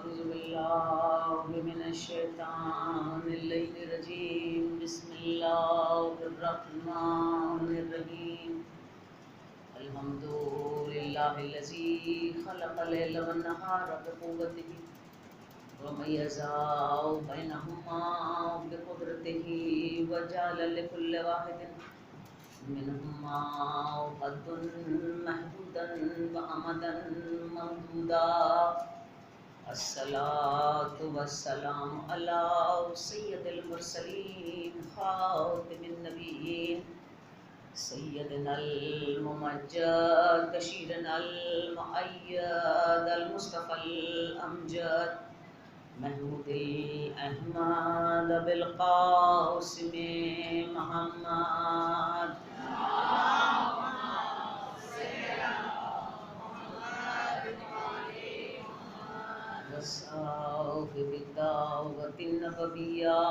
أعوذ بالله من الشيطان الرجيم. بسم الله الرحمن الرحيم. الحمد لله الذي خلق الليل والنهار بقوته وميز بينهما بقدرته وجعل لكل واحد منهما قد محدودا وأمدا ممدودا. الصلاة والسلام على سيد المرسلين خاتم النبيين سيدنا الممجد بشيرنا المؤيد المصطفى الأمجد محمود الأحمد بالقاسم محمد. وصاحب الدعوة النبوية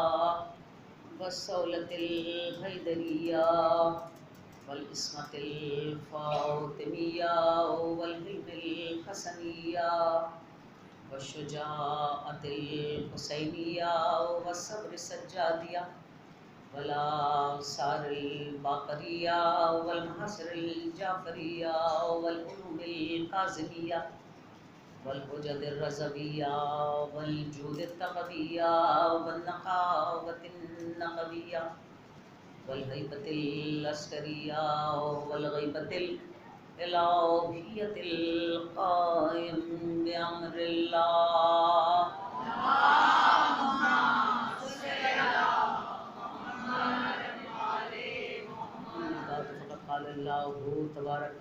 والصولة الحيدرية والعصمة الفاطمية والحلم الحسنية والشجاعة الحسينية والصبر السجادية والآثار الباقرية والمحاصر الجعفرية والعلوم الكاظمية والحجج الرضوية والجود التقوية والنقاوة النقوية والهيبة العسكرية والغيبة الإلهية القائم بأمر الله. فقد قال الله تبارك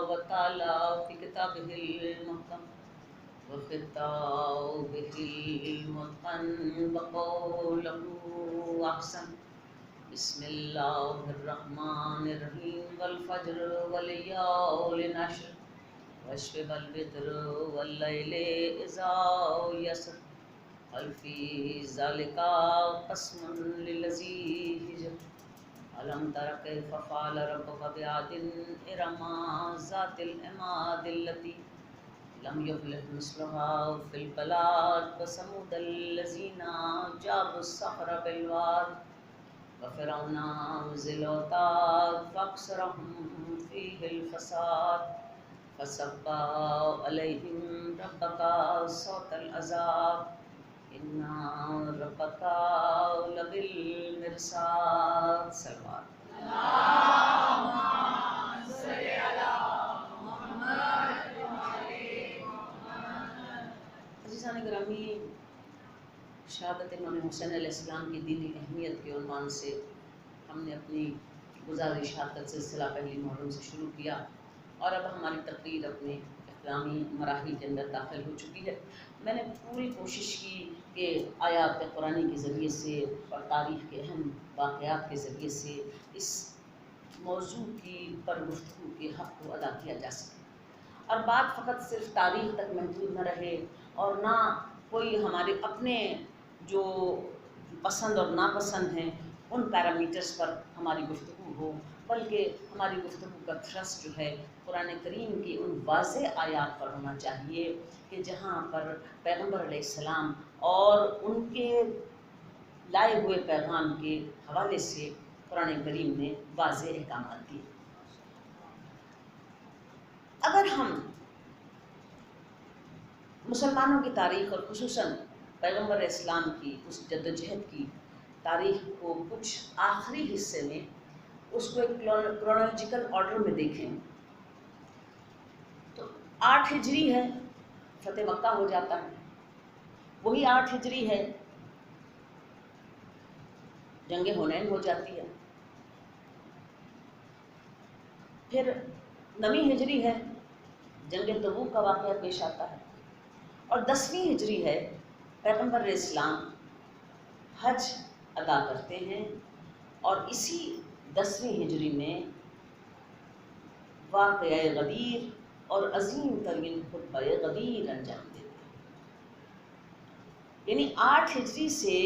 وتعالى في كتابه المحكم وخطابه المتقن وقوله أحسن. بسم الله الرحمن الرحيم. والفجر وليال عشر والشفع والوتر والليل إذا يسر هل في ذلك قسم للذي هجر ألم تر كيف فعل ربك بعاد إرم ذات العماد التي لم يخلق مثلها في البلاد وثمود الذين جابوا الصخر بالواد وفرعون ذي الأوتاد فأكثرهم فيه الفساد فصب عليهم ربك صوت العذاب إن ربك لبالمرصاد. صلوات. عزیزان گرامی، شہادت امام حسین علیہ السلام کی دینی اہمیت کے عنوان سے ہم نے اپنی گزارشات کا سلسلہ پہلی محرم سے شروع کیا اور اب ہماری تقریر اپنے اختتامی مراحل کے اندر داخل ہو چکی ہے. میں نے پوری کوشش کی کہ آیات قرآنی کے ذریعے سے اور تاریخ کے اہم واقعات کے ذریعے سے اس موضوع کی پر گفتگو کے حق کو ادا کیا جا سکے اور بات فقط صرف تاریخ تک محدود نہ رہے اور نہ کوئی ہمارے اپنے جو پسند اور ناپسند ہیں ان پیرامیٹرز پر ہماری گفتگو ہو، بلکہ ہماری گفتگو کا تھرسٹ جو ہے قرآن کریم کی ان واضح آیات پر ہونا چاہیے کہ جہاں پر پیغمبر علیہ السلام اور ان کے لائے ہوئے پیغام کے حوالے سے قرآن کریم نے واضح احکامات دیے. اگر ہم مسلمانوں کی تاریخ اور خصوصاً پیغمبر اسلام کی اس جدوجہد کی تاریخ کو کچھ آخری حصے میں اس کو ایک کرونالوجیکل آرڈر میں دیکھیں تو 8 ہجری ہے فتح مکہ ہو جاتا ہے، وہی 8 ہجری ہے جنگ حنین ہو جاتی ہے، پھر 9 ہجری ہے جنگ تبوک کا واقعہ پیش آتا ہے، اور 10ویں ہجری ہے پیغمبر اسلام حج ادا کرتے ہیں اور اسی 10ویں ہجری میں واقعہ غدیر اور عظیم ترین خطبہ غدیر انجام دیتے ہیں. یعنی 8 ہجری سے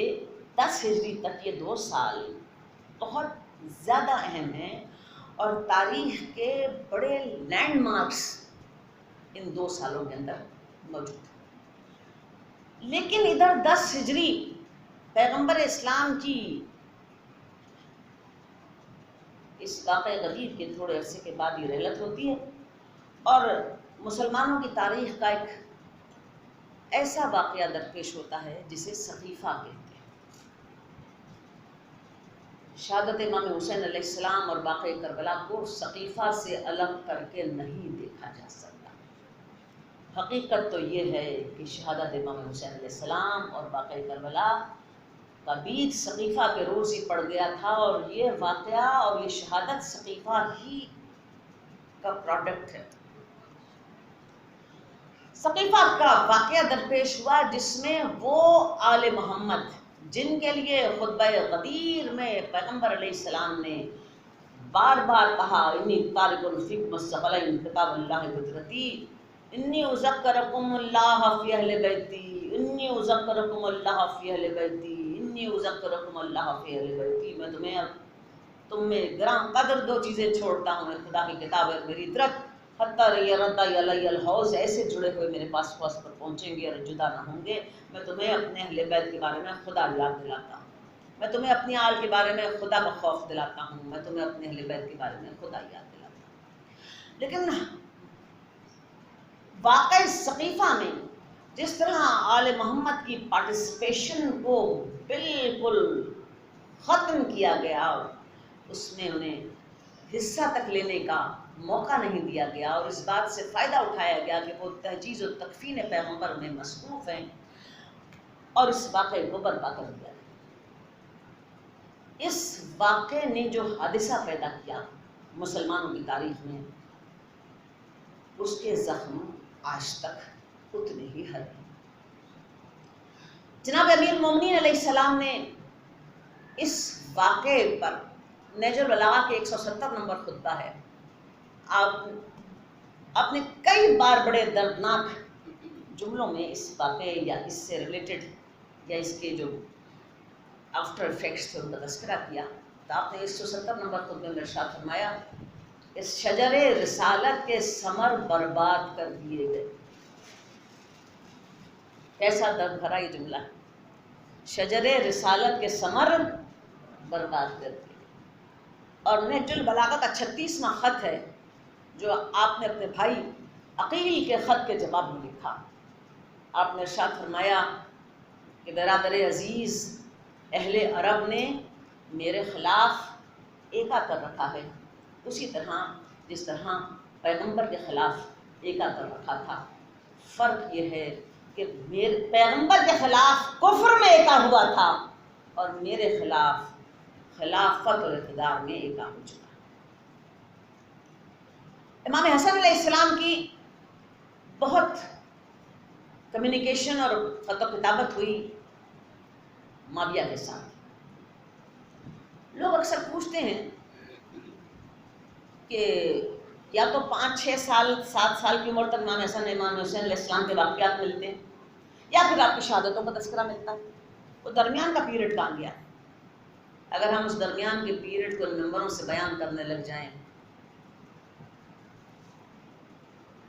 10 ہجری تک یہ 2 سال بہت زیادہ اہم ہیں اور تاریخ کے بڑے لینڈ مارکس ان 2 سالوں کے اندر موجود ہیں. لیکن ادھر 10 ہجری پیغمبر اسلام کی اس واقعہ غدیر کے تھوڑے عرصے کے بعد یہ رحلت ہوتی ہے، اور مسلمانوں کی تاریخ کا ایک ایسا واقعہ درپیش ہوتا ہے جسے سقیفہ کہتے ہیں۔ شہادت امام حسین علیہ السلام اور واقعہ کربلا کو سقیفہ سے الگ کر کے نہیں دیکھا جا سکتا۔ حقیقت تو یہ ہے کہ شہادت امام حسین علیہ السلام اور واقعہ کربلا کا بیج سقیفہ کے روز ہی پڑ گیا تھا، اور یہ واقعہ اور یہ شہادت سقیفہ ہی کا پروڈکٹ ہے۔ سقیفہ کا واقعہ درپیش ہوا جس میں وہ آل محمد جن کے لیے خطبہ غدیر میں پیغمبر علیہ السلام نے بار بار کہا، انی تارک الفکم الثقلین کتاب اللہ حجرتی، انی اذکرکم اللہ فی اہل بیتی، انی اذکرکم اللہ فی اہل بیتی، انی اذکرکم اللہ فی اہل بیتی۔ میں تم میں گراں قدر 2 چیزیں چھوڑتا ہوں، خدا کی کتاب ہے میری طرف، حتیٰ رضا علی الحوض، ایسے جڑے ہوئے میرے پاس حوض پر پہنچیں گے اور جدا نہ ہوں گے۔ میں تمہیں اپنے اہل بیت کے بارے میں خدا یاد دلاتا ہوں، میں تمہیں اپنی آل کے بارے میں خدا کا خوف دلاتا ہوں، میں تمہیں اپنے اہل بیت کے بارے میں خدا یاد دلاتا ہوں۔ لیکن واقعہ سقیفہ میں جس طرح آل محمد کی پارٹیسپیشن کو بالکل ختم کیا گیا، اس میں انہیں حصہ تک لینے کا موقع نہیں دیا گیا، اور اس بات سے فائدہ اٹھایا گیا کہ وہ تہجیز و تکفین پیغمبر میں مصروف ہیں، اور اس واقعے کو برپا کر دیا۔ اس واقعے نے جو حادثہ پیدا کیا مسلمانوں کی تاریخ میں، اس کے زخم آج تک اتنے ہی ہر ہیں۔ جناب امیر المومنین علیہ السلام نے اس واقعے پر نہج البلاغہ کے 170 نمبر خطبہ ہے، آپ نے کئی بار بڑے دردناک جملوں میں اس واقعے یا اس سے ریلیٹڈ یا اس کے جو آفٹر افیکٹس تھے ان کا تذکرہ کیا۔ تو آپ نے 170 نمبر خطبے میں ارشاد فرمایا، اس شجر رسالت کے ثمر برباد کر دیے گئے۔ کیسا درد بھرا یہ جملہ ہے، شجر رسالت کے ثمر برباد کر دیے۔ اور نہج البلاغہ کا 36واں خط ہے جو آپ نے اپنے بھائی عقیل کے خط کے جواب میں لکھا۔ آپ نے ارشاد فرمایا کہ برادر عزیز، اہل عرب نے میرے خلاف ایکا کر رکھا ہے، اسی طرح جس طرح پیغمبر کے خلاف ایکا کر رکھا تھا۔ فرق یہ ہے کہ میرے پیغمبر کے خلاف کفر میں ایکا ہوا تھا، اور میرے خلاف خلافت اور اقتدار میں ایکا ہو چکا۔ امام حسن علیہ السلام کی بہت کمیونیکیشن اور خط و کتابت ہوئی معاویہ کے ساتھ۔ لوگ اکثر پوچھتے ہیں کہ یا تو 5-6 سال 7 سال کی عمر تک امام حسن امام حسین علیہ السلام کے واقعات ملتے ہیں، یا پھر آپ کی شہادتوں کا تذکرہ ملتا ہے، وہ درمیان کا پیریڈ کہاں گیا؟ اگر ہم اس درمیان کے پیریڈ کو نمبروں سے بیان کرنے لگ جائیں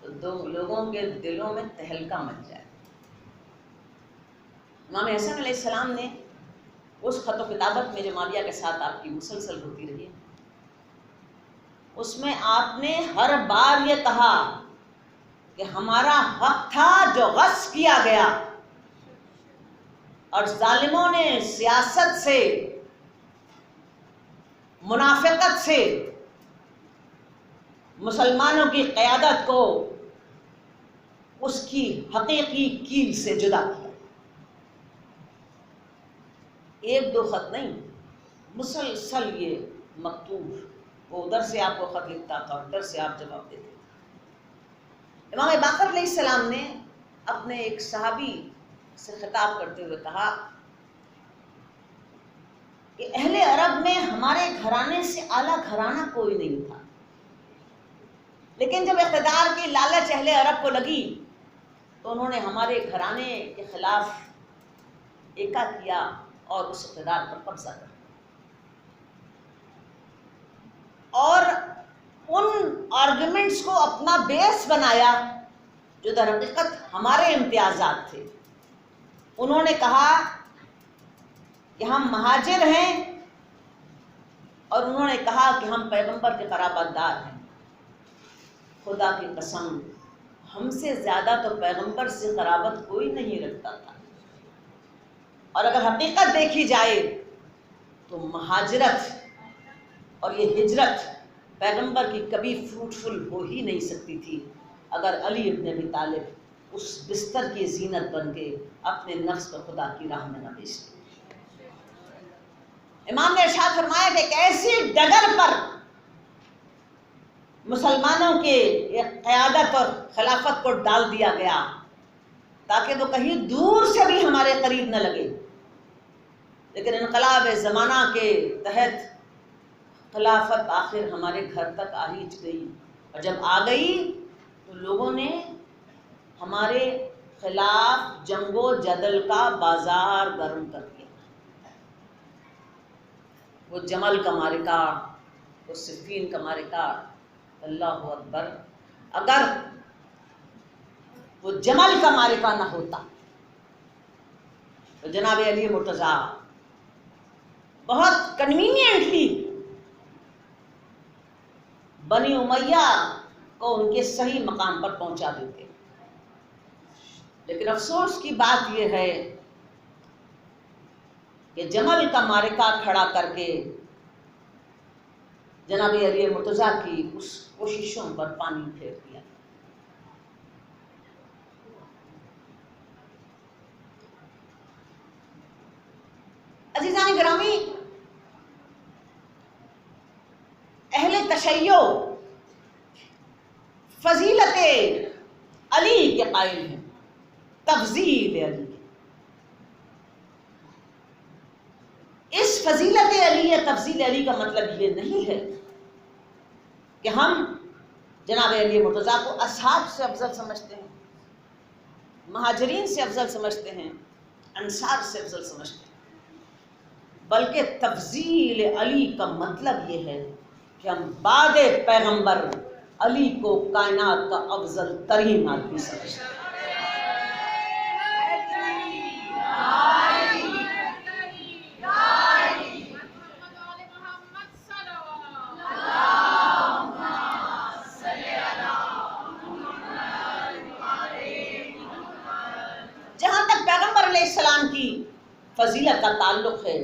تو لوگوں کے دلوں میں تہلکہ مچ جائے۔ امام حسن علیہ السلام نے اس خط و کتابت میں جو معاویہ کے ساتھ آپ کی مسلسل ہوتی رہی، اس میں آپ نے ہر بار یہ کہا کہ ہمارا حق تھا جو غصب کیا گیا، اور ظالموں نے سیاست سے، منافقت سے مسلمانوں کی قیادت کو اس کی حقیقی کیل سے جدا کیا۔ 1-2 خط نہیں، مسلسل یہ مکتوب، وہ ادھر سے آپ کو خط لکھتا تھا اور ادھر سے آپ جواب دیتے تھے۔ امام باقر علیہ السلام نے اپنے ایک صحابی سے خطاب کرتے ہوئے کہا کہ اہل عرب میں ہمارے گھرانے سے اعلیٰ گھرانہ کوئی نہیں تھا، لیکن جب اقتدار کی لالچ اہل عرب کو لگی تو انہوں نے ہمارے گھرانے کے خلاف ایکا کیا اور اس اقتدار پر قبضہ کر، اور ان آرگومنٹس کو اپنا بیس بنایا جو در حقیقت ہمارے امتیازات تھے۔ انہوں نے کہا کہ ہم مہاجر ہیں، اور انہوں نے کہا کہ ہم پیغمبر کے قرابت دار ہیں۔ خدا کی قسم، ہم سے زیادہ تو پیغمبر سے قرابت کوئی نہیں رکھتا تھا، اور اگر حقیقت دیکھی جائے تو مہاجرت اور یہ ہجرت پیغمبر کی کبھی فروٹفل ہو ہی نہیں سکتی تھی اگر علی ابن ابی طالب اس بستر کی زینت بن کے اپنے نفس کو خدا کی راہ میں نہ بیچتے۔ امام نے ارشاد فرمایا کہ ایک ایسی ڈگر پر مسلمانوں کے قیادت اور خلافت کو ڈال دیا گیا تاکہ وہ کہیں دور سے بھی ہمارے قریب نہ لگے، لیکن انقلاب زمانہ کے تحت خلافت آخر ہمارے گھر تک آ ہی گئی، اور جب آ گئی تو لوگوں نے ہمارے خلاف جنگ و جدل کا بازار گرم کر دیا۔ وہ جمل کا معرکہ، وہ صفین کا معرکہ، اللہ اکبر، اگر وہ جمل کا معرکہ نہ ہوتا تو جناب علی مرتضیٰ بہت کنوینئنٹلی بنی امیہ کو ان کے صحیح مقام پر پہنچا دیتے۔ لیکن افسوس کی بات یہ ہے کہ جمل کا معرکہ کھڑا کر کے جناب علی مرتضیٰ کی اس کوششوں پر پانی پھیر دیا۔ عزیزان گرامی، اہل تشیع فضیلت علی کے قائل ہیں، تفضیل علی۔ اس فضیلت علی یا تفضیل علی کا مطلب یہ نہیں ہے کہ ہم جناب علی مرتضیٰ کو اصحاب سے افضل سمجھتے ہیں، مہاجرین سے افضل سمجھتے ہیں، انصار سے افضل سمجھتے ہیں، بلکہ تفضیل علی کا مطلب یہ ہے کہ ہم بعد پیغمبر علی کو کائنات کا افضل ترین آدمی سمجھتے ہیں۔ جہاں تک پیغمبر علیہ السلام کی فضیلت کا تعلق ہے،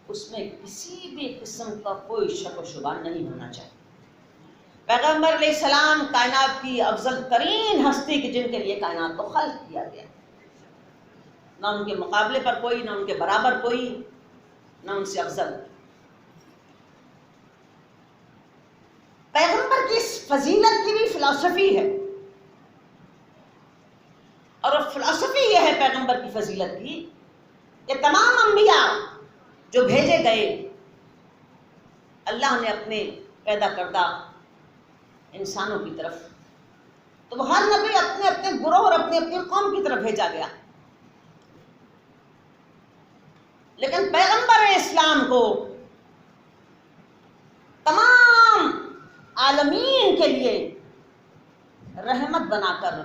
اس میں کسی بھی قسم کا کوئی شک و شبہ نہیں ہونا چاہیے۔ پیغمبر علیہ السلام کائنات کی افضل ترین ہستی کی جن کے لیے کائنات کو خلق کیا گیا، نہ ان کے مقابلے پر کوئی، نہ ان کے برابر کوئی، نہ ان سے افضل۔ پیغمبر کی اس فضیلت کی بھی فلسفی ہے، اور فلسفی یہ ہے پیغمبر کی فضیلت کی کہ تمام انبیاء جو بھیجے گئے، اللہ نے اپنے پیدا کردہ انسانوں کی طرف، تو وہ ہر نبی اپنے اپنے گروہ اور اپنی اپنی قوم کی طرف بھیجا گیا، لیکن پیغمبر اسلام کو تمام عالمین کے لیے رحمت بنا کر،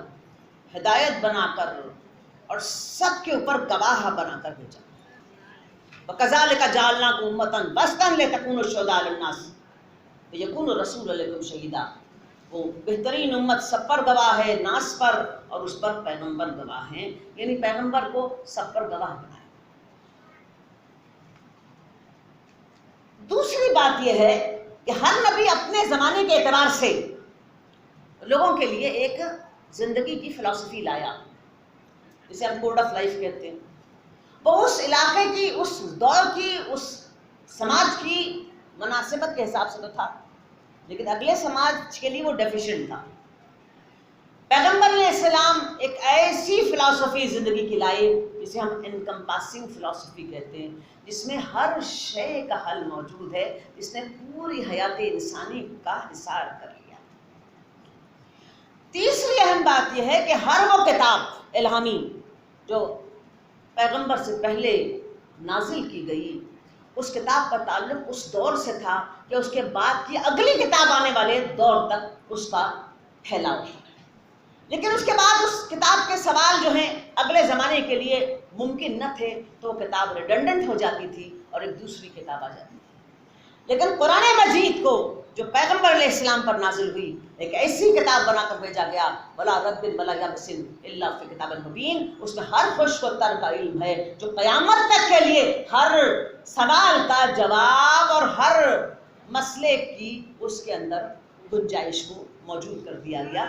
ہدایت بنا کر، اور سب کے اوپر گواہ بنا کر بھیجا۔ وَكَذَلِكَ جَعَلْنَاكُمْ أُمَّةً وَسْطًا لِتَكُونُوا شُهَدَاءَ عَلَى النَّاسِ وَيَكُونَ الرَّسُولُ عَلَيْكُمْ شَهِيدًا۔ وہ بہترین امت سب پر گواہ ہے، ناس پر، اور اس پر پیغمبر گواہ ہیں، یعنی پیغمبر کو سب پر گواہ بنایا۔ دوسری بات یہ ہے کہ ہر نبی اپنے زمانے کے اعتبار سے لوگوں کے لیے ایک زندگی کی فلسفی لایا، جسے ہم کوڈ آف لائف کہتے ہیں۔ وہ اس علاقے کی، اس دور کی، اس سماج کی مناسبت کے حساب سے تو تھا، لیکن اگلے سماج کے لیے وہ ڈیفیشنٹ تھا۔ پیغمبر علیہ السلام ایک ایسی فلسفی زندگی کی لائے جسے ہم انکمپاسنگ فلسفی کہتے ہیں، جس میں ہر شے کا حل موجود ہے، جس نے پوری حیات انسانی کا حصار کر لیا۔ تیسری اہم بات یہ ہے کہ ہر وہ کتاب الہامی جو پیغمبر سے پہلے نازل کی گئی، اس کتاب کا تعلق اس دور سے تھا کہ اس کے بعد کی اگلی کتاب آنے والے دور تک اس کا پھیلاؤ ہے۔ لیکن اس کے بعد اس کتاب کے سوال جو ہیں اگلے زمانے کے لیے ممکن نہ تھے، تو وہ کتاب ریڈنڈنٹ ہو جاتی تھی اور ایک دوسری کتاب آ جاتی تھی۔ لیکن قرآن مجید کو جو پیغمبر علیہ السلام پر نازل ہوئی، ایک ایسی کتاب بنا کر بھیجا گیا، ولا رب ولا یابس الا فی کتاب مبین، اس میں ہر خشک و تر کا علم ہے، جو قیامت تک کے لیے ہر سوال کا جواب اور ہر مسئلے کی اس کے اندر گنجائش کو موجود کر دیا گیا۔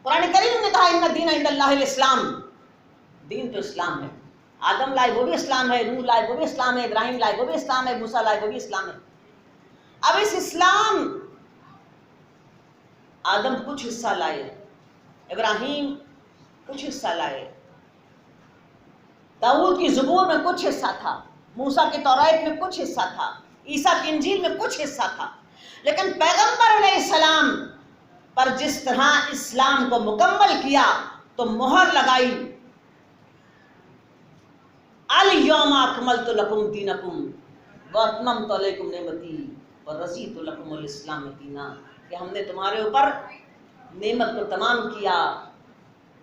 قرآن کریم نے کہا ان الدین عند اللہ الاسلام، دین تو اسلام ہے۔ آدم لائے وہ بھی اسلام ہے، نوح لائے وہ بھی اسلام ہے، ابراہیم لائے وہ بھی اسلام ہے، موسیٰ لائے وہ بھی اسلام ہے۔ اب اس اسلام، آدم کچھ حصہ لائے، ابراہیم کچھ حصہ لائے، داؤد کی زبور میں کچھ حصہ تھا، موسیٰ کی توریت میں کچھ حصہ تھا، عیسیٰ کی انجیل میں کچھ حصہ تھا، لیکن پیغمبر علیہ السلام پر جس طرح اسلام کو مکمل کیا تو مہر لگائی، الیوم اکملت لکم دینکم واتممت علیکم نعمتی ورضیت لکم الاسلام دینا، کہ ہم نے تمہارے اوپر نعمت کو تمام کیا،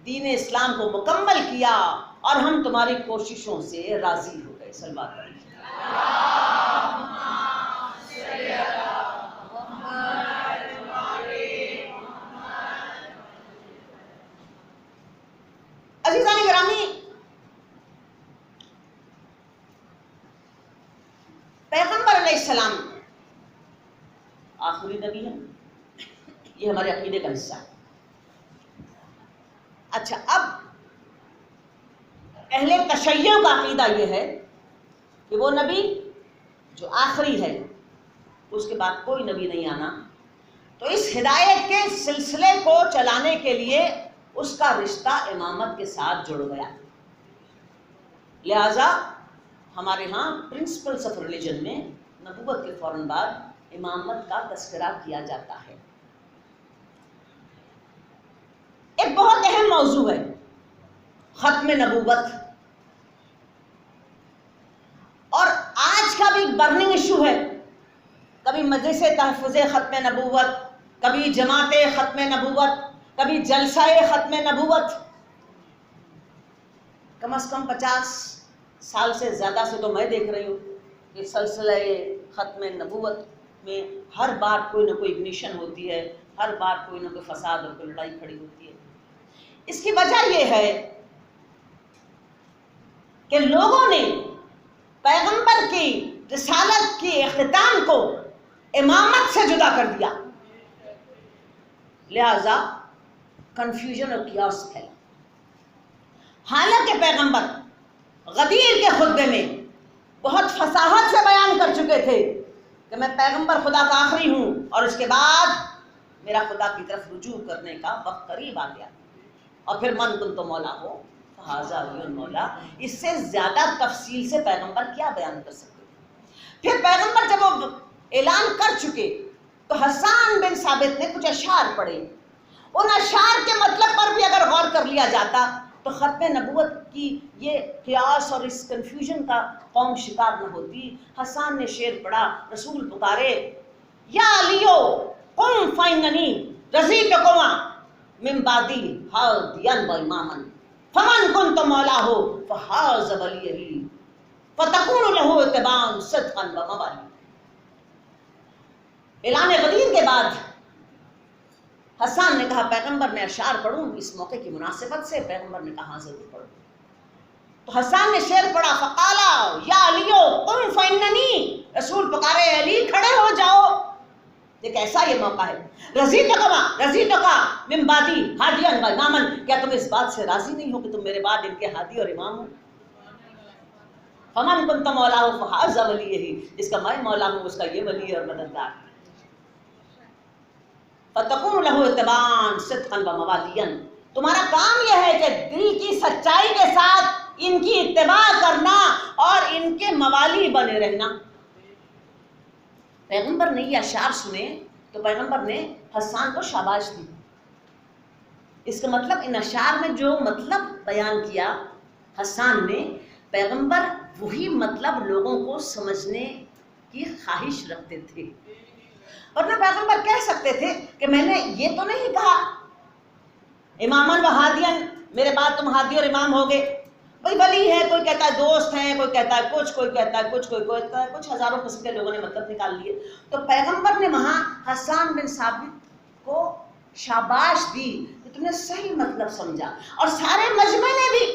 دین اسلام کو مکمل کیا، اور ہم تمہاری کوششوں سے راضی ہو گئے۔ صلوات علیہ۔ عزیزان گرامی، پیغمبر علیہ السلام آخری نبی ہے، یہ ہمارے عقیدے کا حصہ ہے۔ اچھا، اب اہل تشیع کا عقیدہ یہ ہے کہ وہ نبی جو آخری ہے، اس کے بعد کوئی نبی نہیں آنا، تو اس ہدایت کے سلسلے کو چلانے کے لیے اس کا رشتہ امامت کے ساتھ جڑ گیا۔ لہذا ہمارے ہاں پرنسپلس آف ریلیجن میں نبوت کے فوراً بعد امامت کا تذکرہ کیا جاتا ہے۔ ایک بہت اہم موضوع ہے ختم نبوت، اور آج کا بھی برننگ ایشو ہے۔ کبھی مجلس تحفظ ختم نبوت، کبھی جماعت ختم نبوت، کبھی جلسہ ختم نبوت۔ کم از کم 50 سال سے زیادہ سے تو میں دیکھ رہی ہوں کہ سلسلہ ختم نبوت میں ہر بار کوئی نہ کوئی اگنیشن ہوتی ہے، ہر بار کوئی نہ کوئی فساد اور کوئی لڑائی کھڑی ہوتی ہے۔ اس کی وجہ یہ ہے کہ لوگوں نے پیغمبر کی رسالت کی اختتام کو امامت سے جدا کر دیا، لہذا کنفیوژن اور کیاس پھیلا۔ حالانکہ پیغمبر غدیر کے خطبے میں بہت فصاحت سے بیان کر چکے تھے کہ میں پیغمبر خدا کا آخری ہوں، اور اس کے بعد میرا خدا کی طرف رجوع کرنے کا وقت قریب آ گیا، اور پھر من کنت مولا ہو فہذا علی المولا۔ اس سے زیادہ تفصیل سے پیغمبر کیا بیان کر سکتے تھے؟ پھر پیغمبر جب وہ اعلان کر چکے تو حسان بن ثابت نے کچھ اشعار پڑھے، ان اشعار کے مطلب پر بھی اگر غور کر لیا جاتا تو ختم نبوت کی یہ قیاس اور اس کنفیوژن کا قوم شکار نہ ہوتی۔ حسان نے شعر پڑھا، رسول پکارے یا علیو قم فإننی رضیتکما من بعدی ہادیا و اماما فمن کنت مولاہ فہذا ولیہ فتکون لہ اتباعا صدقا و موالی۔ اعلان غدیر کے بعد حسان نے کہا پیغمبر نے اشعار پڑھوں، اس موقع کی مناسبت سے پیغمبر نے کہا ضرور پڑھوں۔ تو حسان نے شعر پڑھا، فقالا یا علیو قم فإننی، رسول پکارے علی کھڑے ہو جاؤ، ایک ایسا یہ موقع ہے۔ رضیتکا من بعدی ہادیا و اماما، کیا تم اس بات سے راضی نہیں ہو کہ تم میرے بعد ان کے ہادی اور امام ہو؟ فمن کنت مولاہ فہذا ولیہ، جس کا میں مولا ہوں اس کا یہ ولی اور مددگار ہے۔ فَتَكُونُ لَهُ اتَّبَاعًا صِدْقًا وَمَوَالِيًا، تمہارا کام یہ ہے کہ دل کی سچائی کے ساتھ ان کی اتباع کرنا اور ان کے موالی بنے رہنا۔ پیغمبر نے یہ اشعار سنے تو پیغمبر نے حسان کو شاباش دی. اس کا مطلب ان اشعار میں جو مطلب بیان کیا حسان نے، پیغمبر وہی مطلب لوگوں کو سمجھنے کی خواہش رکھتے تھے. ورنہ پیغمبر کہہ سکتے تھے کہ میں نے یہ تو نہیں کہا امامن و ہادین، میرے بعد تم ہادی اور امام ہوگے. کوئی ولی ہے، کوئی کہتا ہے دوست ہیں، کوئی کہتا ہے کچھ، کوئی کہتا ہے کچھ، کوئی کہتا ہے کچھ، ہزاروں قسم کے لوگوں نے مطلب نکال لیے. تو پیغمبر نے وہاں حسان بن ثابت کو شاباش دی کہ تم نے صحیح مطلب سمجھا، اور سارے مجمع نے بھی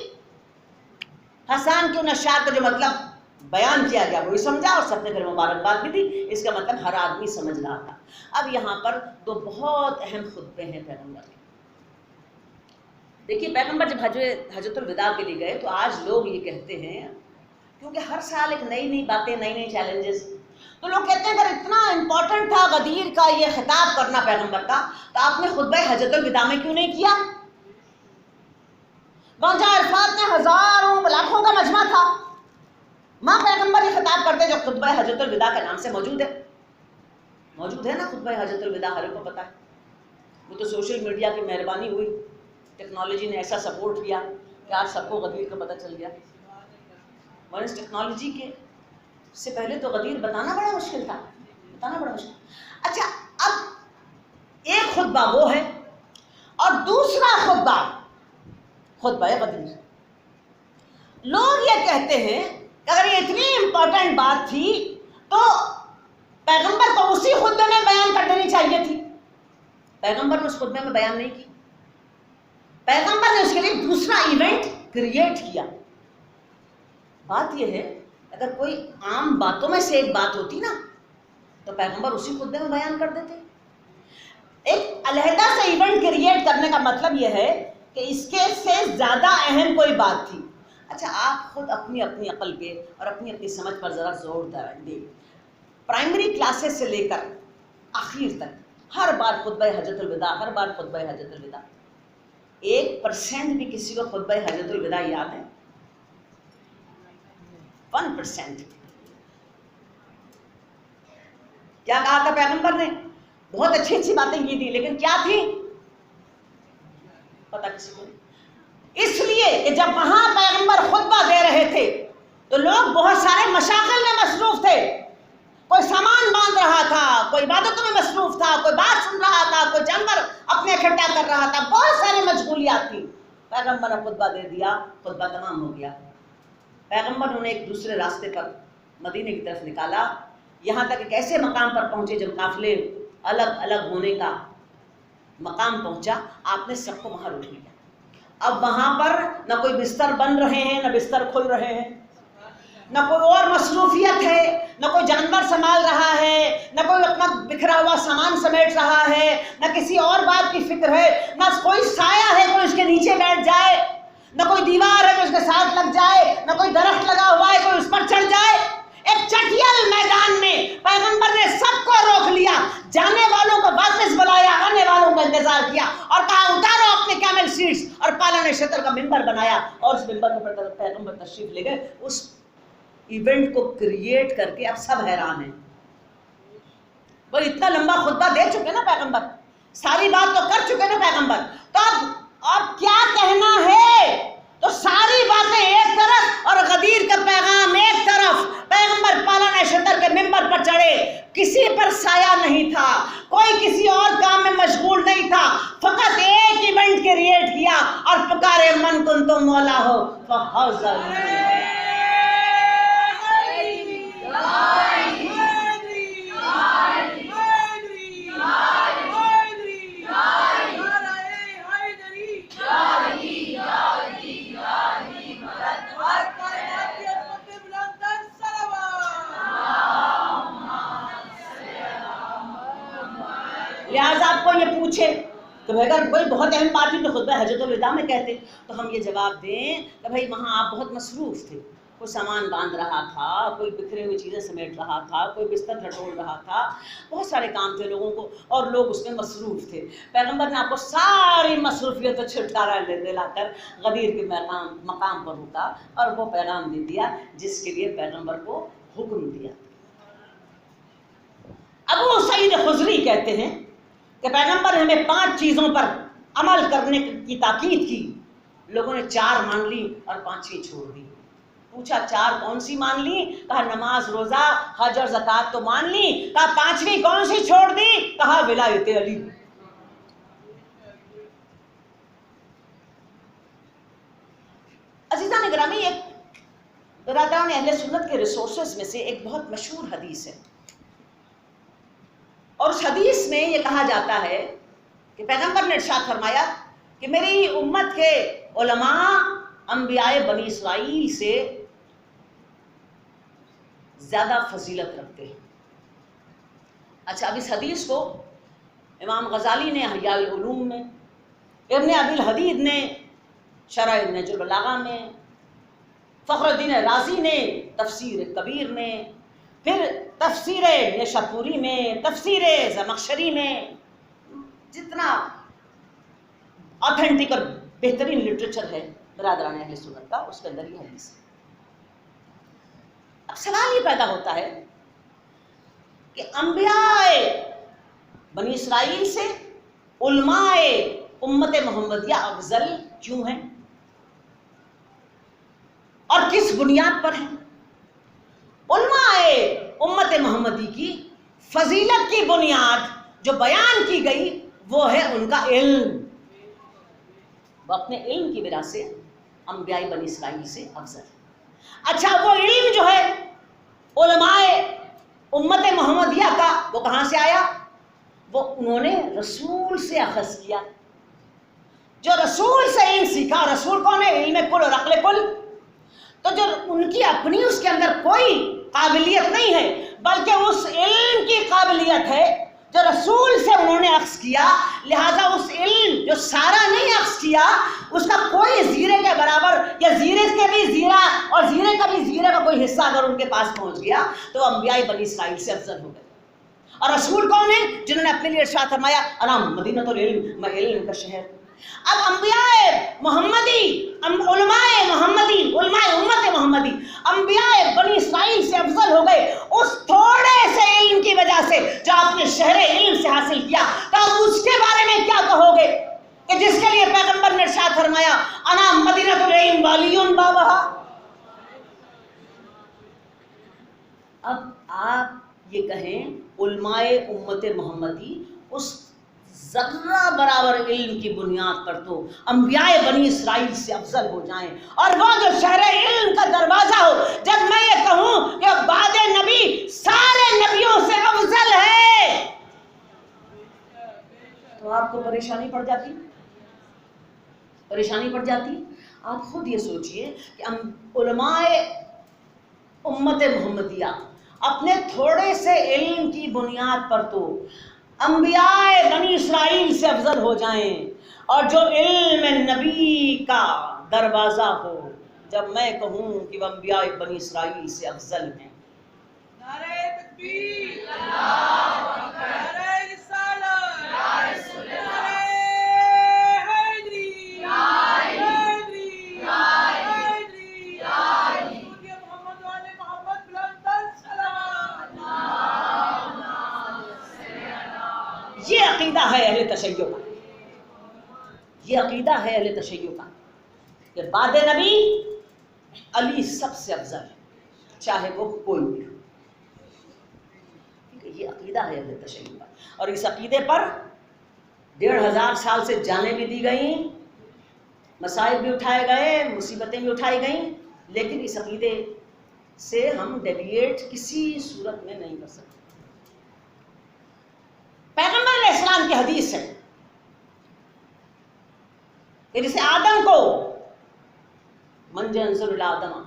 حسان کے ان اشعار کا جو مطلب بیان کیا گیا وہی سمجھا، اور سب نے پھر مبارکباد بھی دی. اس کا مطلب ہر آدمی سمجھ رہا تھا. اب یہاں پر دو بہت اہم خطبے ہیں پیغمبر کے. دیکھیے پیغمبر جب حجۃ الوداع کے لیے گئے تو آج لوگ یہ کہتے ہیں، کیونکہ ہر سال ایک نئی نئی باتیں، نئی نئی چیلنجز، تو لوگ کہتے ہیں اگر اتنا امپورٹنٹ تھا غدیر کا یہ خطاب کرنا پیغمبر کا، تو آپ نے خطبہ حجۃ الوداع میں کیوں نہیں کیا؟ وہاں جہاں عرفات میں ہزاروں لاکھوں کا مجمع تھا، وہاں پیغمبر یہ خطاب کرتے جو خطبہ حجۃ الوداع کے نام سے موجود ہے نا. خطبہ حجۃ الوداع ہر کو پتہ ہے. وہ تو سوشل میڈیا کی مہربانی ہوئی، ٹیکنالوجی نے ایسا سپورٹ کیا کہ آج سب کو غدیر کا پتہ چل گیا. اور اس ٹیکنالوجی کے سے پہلے تو غدیر بتانا بڑا مشکل تھا، اچھا اب ایک خطبہ وہ ہے اور دوسرا خطبہ غدیر. لوگ یہ کہتے ہیں کہ اگر یہ اتنی امپورٹنٹ بات تھی تو پیغمبر کو اسی خطبے میں بیان کر دینی چاہیے تھی. پیغمبر نے اس خطبے میں بیان نہیں کی، پیغمبر نے اس کے لیے دوسرا ایونٹ کریٹ کیا. بات یہ ہے اگر کوئی عام باتوں میں سے ایک بات ہوتی نا تو پیغمبر اسی خطبے میں بیان کر دیتے. ایک علیحدہ سے ایونٹ کریٹ کرنے کا مطلب یہ ہے کہ اس کے سے زیادہ اہم کوئی بات تھی. اچھا آپ خود اپنی عقل پہ اور اپنی سمجھ پر ذرا زور دیں. پرائمری کلاسز سے لے کر آخر تک ہر بار خطبہ حجۃ الوداع 1% بھی کسی کو خطبہ حجۃ الوداع یاد ہے؟ 1%. کیا کہا تھا پیغمبر نے؟ بہت اچھی اچھی باتیں کی تھی، لیکن کیا تھی پتہ کسی کو نہیں. اس لیے کہ جب وہاں پیغمبر خطبہ دے رہے تھے تو لوگ بہت سارے مشاغل میں مصروف تھے. کوئی سامان باندھ رہا تھا، کوئی عبادتوں میں مصروف تھا، کوئی بات سن رہا تھا، کوئی جانور اپنے اکٹھا کر رہا تھا، بہت سارے مشغولیات تھی. پیغمبر نے خطبہ دے دیا، خطبہ تمام ہو گیا. پیغمبر انہیں ایک دوسرے راستے پر مدینے کی طرف نکالا، یہاں تک ایک ایسے مقام پر پہنچے جب قافلے الگ الگ ہونے کا مقام پہنچا، آپ نے سب کو وہاں روک لیا. اب وہاں پر نہ کوئی بستر بن رہے ہیں، نہ بستر کھل رہے ہیں، نہ کوئی اور مصروفیت ہے، نہ کوئی جانور سنبھال رہا ہے، نہ کوئی اپنا بکھرا ہوا سامان سمیٹ رہا ہے، نہ کسی اور بات کی فکر ہے، نہ کوئی سایہ ہے کوئی اس کے نیچے بیٹھ جائے، نہ کوئی دیوار ہے جو اس کے ساتھ لگ جائے، نہ کوئی درخت لگا ہوا ہے کوئی اس پر چڑھ جائے. ایک چٹیل میدان میں پیغمبر نے سب کو روک لیا، جانے والوں کو واپس بلایا، آنے والوں کا انتظار کیا اور کہا اتارو اپنے کیمل سیٹس، اور پالن شطر کا منبر بنایا اور اس منبر پر پیغمبر تشریف لے گئے. اس ایونٹ کو کریٹ کر کے اب سب حیران ہیں. وہ اتنا لمبا خطبہ دے چکے نا پیغمبر، ساری بات تو کر چکے نا پیغمبر، تو اب کیا کہنا ہے؟ تو ساری باتیں ایک طرف اور غدیر کا پیغام ایک طرف. پیغمبر پالن شطر کے منبر پر چڑھے، کسی پر سایہ نہیں تھا، کوئی کسی اور کام میں مشغول نہیں تھا، فقط ایک ایونٹ کریٹ کیا اور پکارے من کن تم مولا ہو فحوزر. لہٰذا آپ کو یہ پوچھے کہ اگر کوئی بہت اہم بات تھی تو خطبہ حجۃ الوداع میں کہتے، تو ہم یہ جواب دیں کہ بھائی وہاں آپ بہت مصروف تھے، کوئی سامان باندھ رہا تھا، کوئی بکھرے ہوئی چیزیں سمیٹ رہا تھا، کوئی بستر ٹٹول رہا تھا، بہت سارے کام تھے لوگوں کو اور لوگ اس میں مصروف تھے. پیغمبر نے آپ کو ساری مصروفیت سے چھٹکارا دلا کر غدیر کے مقام پر روکا اور وہ پیغام دے دیا جس کے لیے پیغمبر کو حکم دیا. ابو سعید خضری کہتے ہیں کہ پیغمبر نے ہمیں 5 چیزوں پر عمل کرنے کی تاکید کی، لوگوں نے 4 مان لی اور 5 چھوڑ دی۔ پوچھا 4 کون سی مان لی؟ کہا نماز، روزہ، حج اور زکوٰۃ تو مان لی۔ کہا 5ویں کون سی چھوڑ دی؟ کہا ولایت علی۔ عزیزان گرامی، ایک برادران اہل سنت کے ریسورسز میں سے ایک بہت مشہور حدیث ہے، اور اس حدیث میں یہ کہا جاتا ہے کہ پیغمبر نے ارشاد فرمایا کہ میری امت کے علماء انبیاء بنی اسرائیل سے زیادہ فضیلت رکھتے ہیں۔ اچھا، اب اس حدیث کو امام غزالی نے احیاء العلوم میں، ابن ابی الحدید نے شرح نہج البلاغہ میں، فخر الدین رازی نے تفسیر کبیر میں، پھر تفسیر نیشاپوری میں، تفسیر زمخشری میں، جتنا آتھینٹک اور بہترین لٹریچر ہے برادران اہل سنت کا، اس کے اندر یہ حدیث ہے۔ اب سوال یہ پیدا ہوتا ہے کہ انبیاء بنی اسرائیل سے علماء امت محمدیہ افضل کیوں ہیں اور کس بنیاد پر ہیں؟ علماء امت محمدی کی فضیلت کی بنیاد جو بیان کی گئی وہ ہے ان کا علم، وہ اپنے علم کی وجہ سے انبیاء بنی اسرائیل سے افضل ہے۔ اچھا، وہ علم جو ہے علماء امت محمدیہ کا، وہ کہاں سے آیا؟ وہ انہوں نے رسول سے اخذ کیا، جو رسول سے علم سیکھا۔ رسول کون ہے؟ علم کل اور عقل کل۔ تو جو ان کی اپنی اس کے اندر کوئی قابلیت نہیں ہے، بلکہ اس علم کی قابلیت ہے جو رسول سے انہوں نے اخذ کیا، لہذا اس علم جو سارا نہیں اخذ کیا، اس کا کوئی زیرے کے برابر یا زیرے کے بھی زیرہ اور زیرے کا بھی زیرے کا کوئی حصہ اگر ان کے پاس پہنچ گیا تو انبیاء بنی اسرائیل سے افضل ہو گئے۔ اور رسول کون ہیں؟ جنہوں نے اپنے لیے ارشاد فرمایا انا مدینۃ العلم، میں علم کا شہر۔ اب انبیاء محمدی، علماء محمدی، علماء امت محمدی انبیاء بنی اسرائیل سے افضل ہو گئے اس تھوڑے سے علم کی وجہ سے جو آپ نے شہر علم سے حاصل کیا۔ تو اب اس کے بارے میں کیا کہو گے کہ جس کے لیے پیغمبر نے ارشاد فرمایا انا مدینۃ العلم والی بابہا۔ اب آپ یہ کہیں علماء امت محمدی اس ذرہ برابر علم کی بنیاد پر تو انبیاء بنی اسرائیل سے افضل ہو جائیں، اور وہ جو شہر علم کا دروازہ ہو، جب میں یہ کہوں کہ بعد نبی سارے نبیوں سے افضل ہے، تو آپ کو پریشانی پڑ جاتی، پریشانی پڑ جاتی۔ آپ خود یہ سوچئے کہ علماء امت محمدیہ اپنے تھوڑے سے علم کی بنیاد پر تو انبیاء بنی اسرائیل سے افضل ہو جائیں، اور جو علم نبی کا دروازہ ہو، جب میں کہوں کہ وہ انبیاء بنی اسرائیل سے افضل ہیں۔ نعرہ تکبیر، اللہ اکبر، نعرہ رسالت، یا رسول اللہ، نعرہ حیدری، یا حیدری، یا حیدری، یا حضور کے محمد والے محمد بلند السلام، یہ عقیدہ ہے اہل تشیع کا، یہ عقیدہ ہے اہل تشیع کا کہ بعد نبی علی سب سے افضل ہے، چاہے وہ کوئی بھی ہو۔ یہ عقیدہ ہے اہل تشیع کا، اور اس عقیدے پر 1500 سال سے جانیں بھی دی گئیں، مسائل بھی اٹھائے گئے، مصیبتیں بھی اٹھائی گئیں، لیکن اس عقیدے سے ہم ڈیویٹ کسی صورت میں نہیں کر سکتے۔ پیغمبر علیہ السلام کی حدیث ہے کہ جسے آدم کو من ينظر الى آدم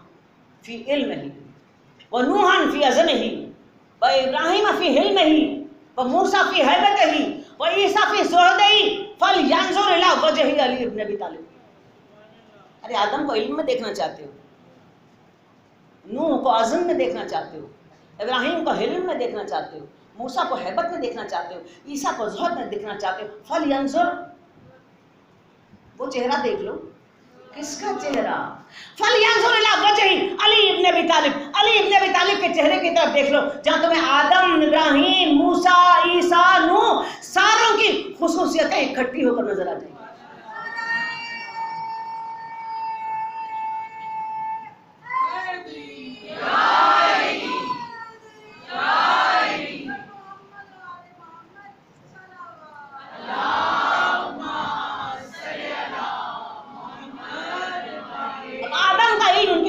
فی علمہ ونوحا فی عزمہ وابراہیم فی حلمہ وموسیٰ فی ہیبتہ وعیسیٰ فی زہدہ فلینظر الی وجہ علی ابن ابی طالب۔ ارے آدم کو علم میں دیکھنا چاہتے ہو، نوح کو عزم میں دیکھنا چاہتے ہو، ابراہیم کو حلم میں دیکھنا چاہتے ہو، موسیٰ کو ہیبت میں دیکھنا چاہتے ہو، عیسیٰ کو زہد میں دیکھنا چاہتے ہو، فلینظر، وہ چہرہ دیکھ لو، کس کا چہرہ؟ فَلْيَنْظُرْ إِلَىٰ وَجْهِ علی ابن ابی طالب، علی ابن ابی طالب کے چہرے کی طرف دیکھ لو، جہاں تمہیں آدم، ابراہیم، موسیٰ، عیسیٰ، نوح ساروں کی خصوصیتیں اکٹھی ہو کر نظر آ جائیں۔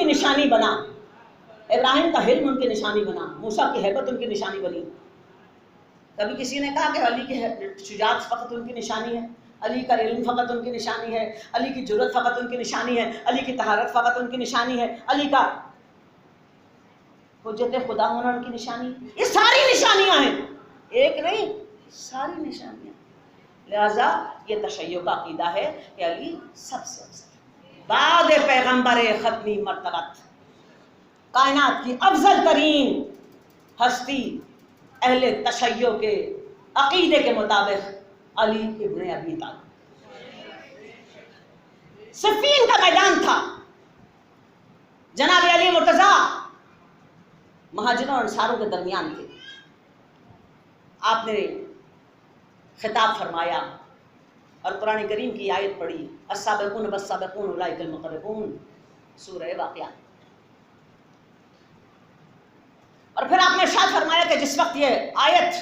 نشانی بنا، ابراہیم کا حلم ان کی نشانی بنا، موسیٰ کی ہیبت ان کی نشانی بنی۔ کبھی کسی نے کہا کہ علی کی شجاعت فقط ان کی نشانی ہے، علی کا علم فقط ان کی نشانی ہے، علی کی جرأت فقط ان کی نشانی ہے، علی کی طہارت فقط ان کی نشانی ہے، علی کا حجت خدا ہونا ان کی نشانی ہے؟ یہ ساری نشانیاں ہیں، ایک نہیں، ساری نشانیاں۔ لہذا یہ تشیع کا عقیدہ ہے کہ علی سب سے افضل بعد پیغمبر ختمی مرتبت، کائنات کی افضل ترین ہستی اہل تشیع کے عقیدے کے مطابق علی ابن ابی طالب۔ صفین کا میدان تھا، جناب علی مرتضیٰ مہاجروں اور انصاروں کے درمیان تھے، آپ نے خطاب فرمایا اور قرآن کریم کی آیت پڑھی، السابقون والسابقون اولئک المقربون، سورہ واقعہ۔ اور پھر آپ نے ارشاد فرمایا کہ جس وقت یہ آیت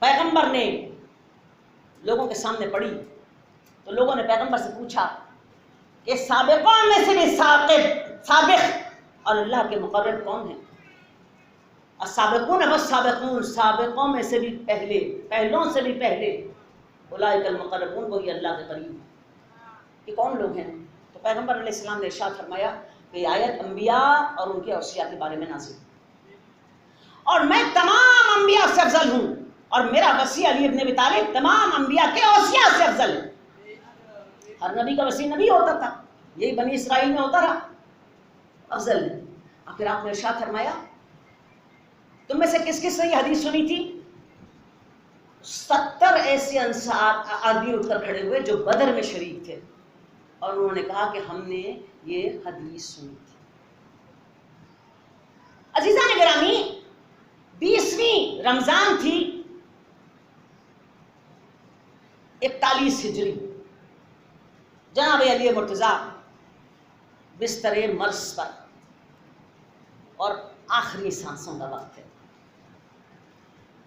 پیغمبر نے لوگوں کے سامنے پڑھی تو لوگوں نے پیغمبر سے پوچھا کہ سابقوں میں سے بھی سابق اور اللہ کے مقرب کون ہیں؟ السابقون والسابقون، سابقوں میں سے بھی پہلے، پہلوں سے بھی پہلے، اولئک المقربون، وہی اللہ کے قریب۔ یہ کون لوگ ہیں؟ تو پیغمبر علیہ السلام نے ارشاد فرمایا کہ یہ آیت انبیاء اور ان کے اوصیاء کے بارے میں نازل، اور میں تمام انبیاء سے افضل ہوں، اور میرا وصی علی ابن ابی طالب تمام انبیاء کے اوصیاء سے افضل ہے۔ ہر نبی کا وصی نبی ہوتا تھا، یہی بنی اسرائیل میں ہوتا رہا، افضل ہے۔ اور پھر آپ نے ارشاد فرمایا تم میں سے کس کس نے یہ حدیث سنی تھی؟ 70 ایسے آدمی اٹھ کر کھڑے ہوئے جو بدر میں شریک تھے، اور انہوں نے کہا کہ ہم نے یہ حدیث سنی تھی۔ عزیزان گرامی، 20ویں رمضان تھی 41 ہجری، جناب علی مرتضیٰ بستر مرض پر، اور آخری سانسوں کا وقت ہے۔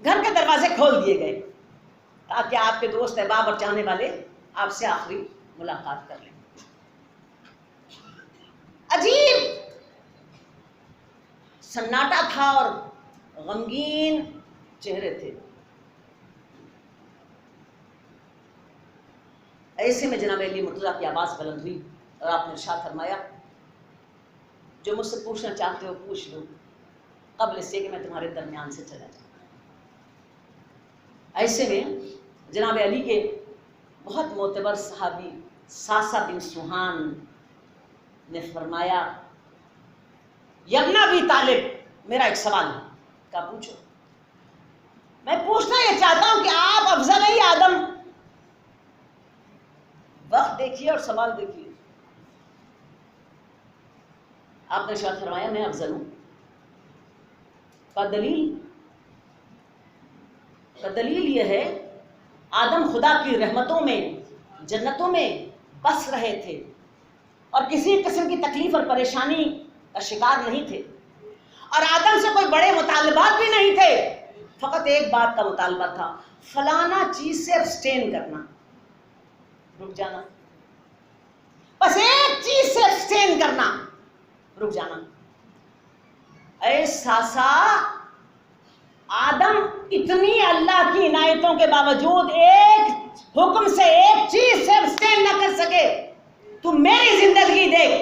گھر کے دروازے کھول دیے گئے تاکہ آپ کے دوست احباب اور چاہنے والے آپ سے آخری ملاقات کر لیں۔ عجیب سناٹا تھا اور غمگین چہرے تھے۔ ایسے میں جناب علی مرتضیٰ کی آواز بلند ہوئی اور آپ نے ارشاد فرمایا جو مجھ سے پوچھنا چاہتے ہو پوچھ لو، قبل اس سے کہ میں تمہارے درمیان سے چلا جاؤں۔ ایسے میں جناب علی کے بہت معتبر صحابی ساسا بن سوہان نے فرمایا یا ابن ابی طالب، میرا ایک سوال ہے، کیا پوچھو؟ میں پوچھنا یہ چاہتا ہوں کہ آپ افضل ہیں یا آدم؟ وقت دیکھیے اور سوال دیکھیے۔ آپ نے ارشاد فرمایا میں افضل ہوں۔ کا دلیل یہ ہے آدم خدا کی رحمتوں میں جنتوں میں بس رہے تھے اور کسی قسم کی تکلیف اور پریشانی کا شکار نہیں تھے، اور آدم سے کوئی بڑے مطالبات بھی نہیں تھے، فقط ایک بات کا مطالبہ تھا، فلانا چیز سے ابسٹین کرنا، رک جانا، بس ایک چیز سے ابسٹین کرنا، رک جانا۔ اے ساسا، آدم اتنی اللہ کی عنایتوں کے باوجود ایک حکم سے، ایک چیز سے ابسٹین نہ کر سکے۔ تو میری زندگی دیکھ،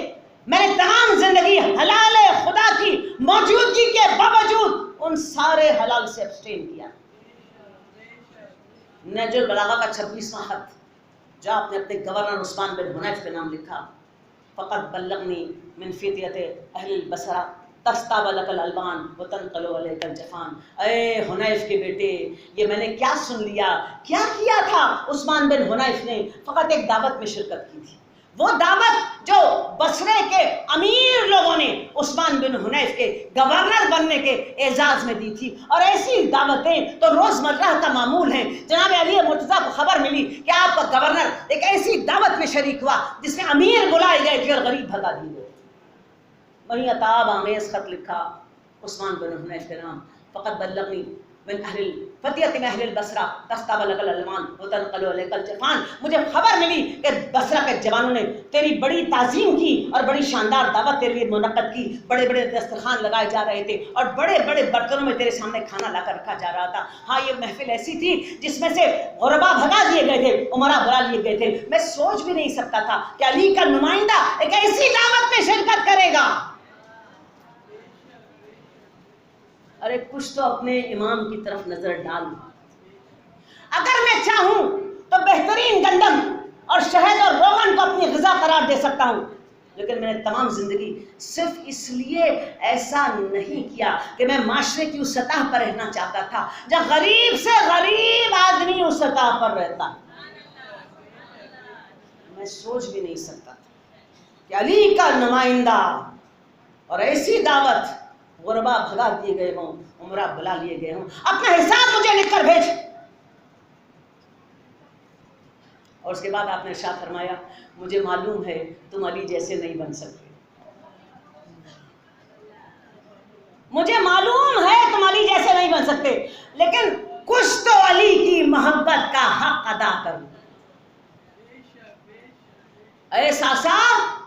میں نے تمام زندگی حلال خدا کی موجودگی کے باوجود ان سارے حلال سے ابسٹین کیا۔ نہج البلاغہ کا 26واں خط جو آپ نے اپنے گورنر عثمان بن حنیف کے نام لکھا، فقط بلغنی من فتیت اہل البصرہ تستاب لک الالبان وتنقل علیک الجفان۔ اے حنیف کے بیٹے، یہ میں نے کیا سن لیا، کیا کیا تھا عثمان بن حنیف نے؟ فقط ایک دعوت میں شرکت کی تھی، وہ دعوت جو بصرے کے امیر لوگوں نے عثمان بن حنیف کے گورنر بننے کے اعزاز میں دی تھی، اور ایسی دعوتیں تو روزمرہ کا معمول ہیں۔ جناب علی مرتضیٰ کو خبر ملی کہ آپ کا گورنر ایک ایسی دعوت میں شریک ہوا جس میں امیر بلائے گئے تھے اور غریب بھگا دیے گئے۔ وہیں عتاب آمیز خط لکھا عثمان بن حنیف کے نام، فقط بلغنی من اہل فتیت میں اہل البصرہ تستبل الالمان وتنقل علیک الجفان، مجھے خبر ملی کہ بصرہ کے جوانوں نے تیری بڑی تعظیم کی اور بڑی شاندار دعوت تیرے لیے منعقد کی، بڑے بڑے دسترخوان لگائے جا رہے تھے اور بڑے بڑے برتنوں میں تیرے سامنے کھانا لا کر رکھا جا رہا تھا۔ ہاں یہ محفل ایسی تھی جس میں سے غربا بھگا دیے گئے تھے، عمرا بلا لیے گئے تھے۔ میں سوچ بھی نہیں سکتا تھا کہ علی کا نمائندہ ایک ایسی دعوت میں شرکت کرے گا۔ ارے کچھ تو اپنے امام کی طرف نظر ڈال۔ اگر میں چاہوں تو بہترین گندم اور شہد اور روغن کو اپنی غذا قرار دے سکتا ہوں، لیکن میں نے تمام زندگی صرف اس لیے ایسا نہیں کیا کہ میں معاشرے کی اس سطح پر رہنا چاہتا تھا جہاں غریب سے غریب آدمی اس سطح پر رہتا۔ میں سوچ بھی نہیں سکتا تھا کہ علی کا نمائندہ اور ایسی دعوت، غربا بھگا دیے گئے ہوں، عمرہ بلا لیے گئے ہوں، اپنا حساب مجھے لکھ کر بھیج۔ اور اس کے بعد آپ نے ارشاد فرمایا مجھے معلوم ہے تم علی جیسے نہیں بن سکتے، مجھے معلوم ہے تم علی جیسے نہیں بن سکتے، لیکن کچھ تو علی کی محبت کا حق ادا کرو۔ اے ساسا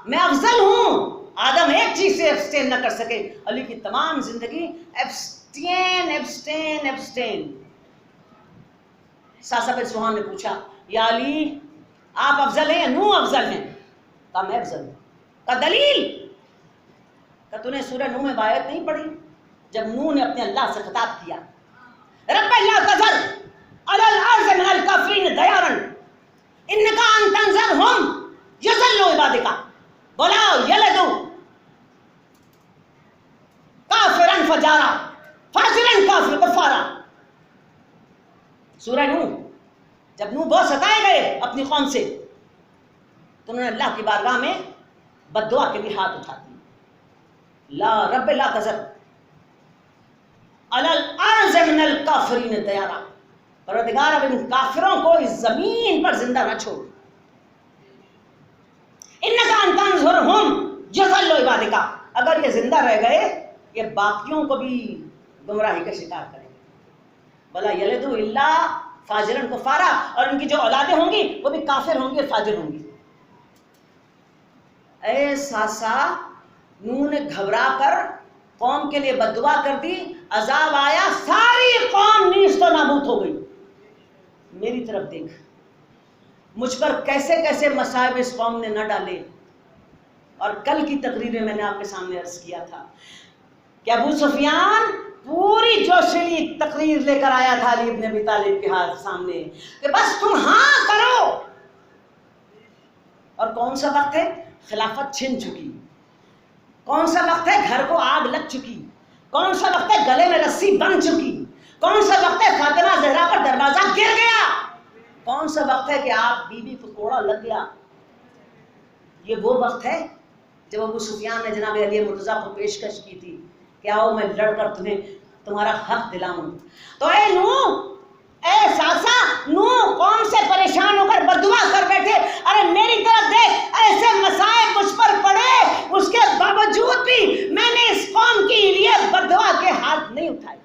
میں افضل ہوں، آدم ایک چیز سے ایبسٹین نہ کر سکے، علی کی تمام زندگی ایبسٹین ایبسٹین ایبسٹین۔ ساسا بن سہان نے پوچھا یا علی آپ افضل ہیں یا نوح افضل ہیں؟ کہا میں افضل ہوں۔ کہا دلیل؟ کہا تو نے سورہ نوح میں آیت نہیں پڑھی جب نوح نے اپنے اللہ سے خطاب کیا رب لا تذر علی الارض من الکافرین دیارا انک ان تنذرهم یضلوا عبادک ولا یلدوا کافرا فجارا فاجرا کافر کفارا۔ سورہ نوح جب نوح بہت ستائے گئے اپنی قوم سے تو انہوں نے اللہ کی بارگاہ میں بد دعا کے لیے ہاتھ اٹھا دیے، لا رب لا تذر علی الارض من الکافرین دیارا، پروردگار اب ان کافروں کو اس زمین پر زندہ نہ چھوڑ، انک ان تنظرهم یضلوا عبادک، اگر یہ زندہ رہ گئے یہ باقیوں کو بھی گمراہی کا شکار کریں گے، ولا یلدوا الا فاجرا کفارا، اور ان کی جو اولادیں ہوں گی وہ بھی کافر ہوں گی اور فاجر ہوں گی۔ اے ساسا نوح نے گھبرا کر قوم کے لیے بد دعا کر دی، عذاب آیا، ساری قوم نیست و نابود ہو گئی۔ میری طرف دیکھ، مجھ پر کیسے کیسے مصائب اس قوم نے نہ ڈالے، اور کل کی تقریر میں نے آپ کے سامنے عرض کیا تھا کہ ابو سفیان پوری جوشیلی تقریر لے کر آیا تھا علی بن ابی طالب کے ہاتھ سامنے کہ بس تم ہاں کرو، اور کون سا وقت ہے خلافت چھن چکی، کون سا وقت ہے گھر کو آگ لگ چکی، کون سا وقت ہے گلے میں رسی بن چکی، کون سا وقت ہے فاطمہ زہرا پر دروازہ گر گیا، کون سا وقت ہے کہ آپ بیوی کو کوڑا لگ گیا۔ یہ وہ وقت ہے جب ابو سفیان نے جناب علی مرتضیٰ کو پیشکش کی تھی کہ آؤ میں لڑ کر تمہیں تمہارا حق دلاؤں۔ تو اے نوح، اے ساسا، نوح قوم سے پریشان ہو کر بددعا کر بیٹھے، ارے میری طرف دیکھ، ایسے مسائب مجھ پر پڑے، اس کے باوجود بھی میں نے اس قوم کے لیے بددعا کے ہاتھ نہیں اٹھائے۔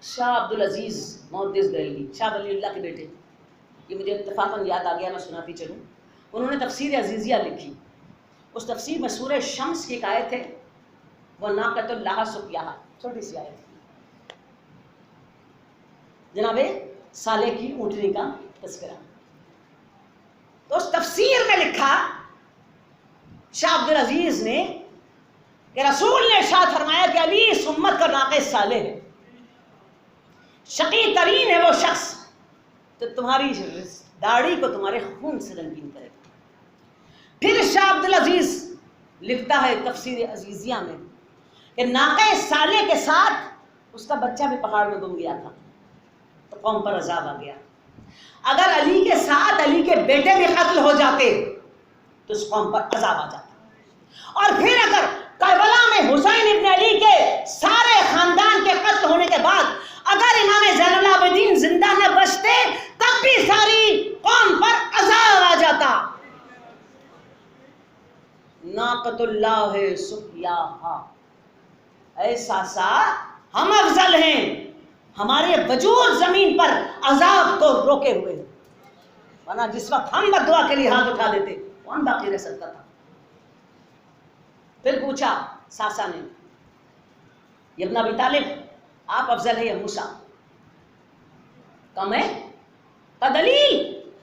شاہ عبدالعزیز محدث دہلوی، شاہ ولی اللہ کے بیٹے، یہ مجھے اتفاقاً یاد آ گیا، میں سناتی چلوں۔ انہوں نے تفسیر عزیزیہ لکھی، اس تفسیر میں سورہ شمس کی ایک آیت ہے، وہ ناقۃ اللہ سقیاہا، چھوٹی سی آیت، جناب صالح کی اونٹنی کا تذکرہ۔ تو اس تفسیر میں لکھا شاہ عبدالعزیز نے کہ رسول نے ارشاد فرمایا کہ علی اس امت کا ناقہ صالح ہے، شقی ترین ہے وہ شخص تو تمہاری داڑھی کو تمہارے خون سے رنگین کرے گا۔ پھر شاہ عبدالعزیز لکھتا ہے تفسیر عزیزیہ میں کہ ناقہ صالح کے ساتھ اس کا بچہ بھی پہاڑ میں گم گیا تھا تو قوم پر عذاب آ گیا۔ اگر علی کے ساتھ علی کے بیٹے بھی قتل ہو جاتے تو اس قوم پر عذاب آ جاتا۔ اور پھر اگر کربلا میں حسین ابن علی کے سارے خاندان کے قتل ہونے کے بعد اگر امام زین العابدین زندہ نہ بچتے تب بھی ساری قوم پر عذاب آ جاتا۔ ناقۃ اللہ سقیاہا، اے ساسا ہم افضل ہیں، ہمارے وجود زمین پر عذاب کو روکے ہوئے ہیں، ورنہ جس وقت ہم بد دعا کے لیے ہاتھ اٹھا دیتے کون باقی رہ سکتا تھا۔ پھر پوچھا ساسا نے، یہ ابن ابی طالب آپ افضل ہے یا موسیٰ؟ کم ہے کا دلیل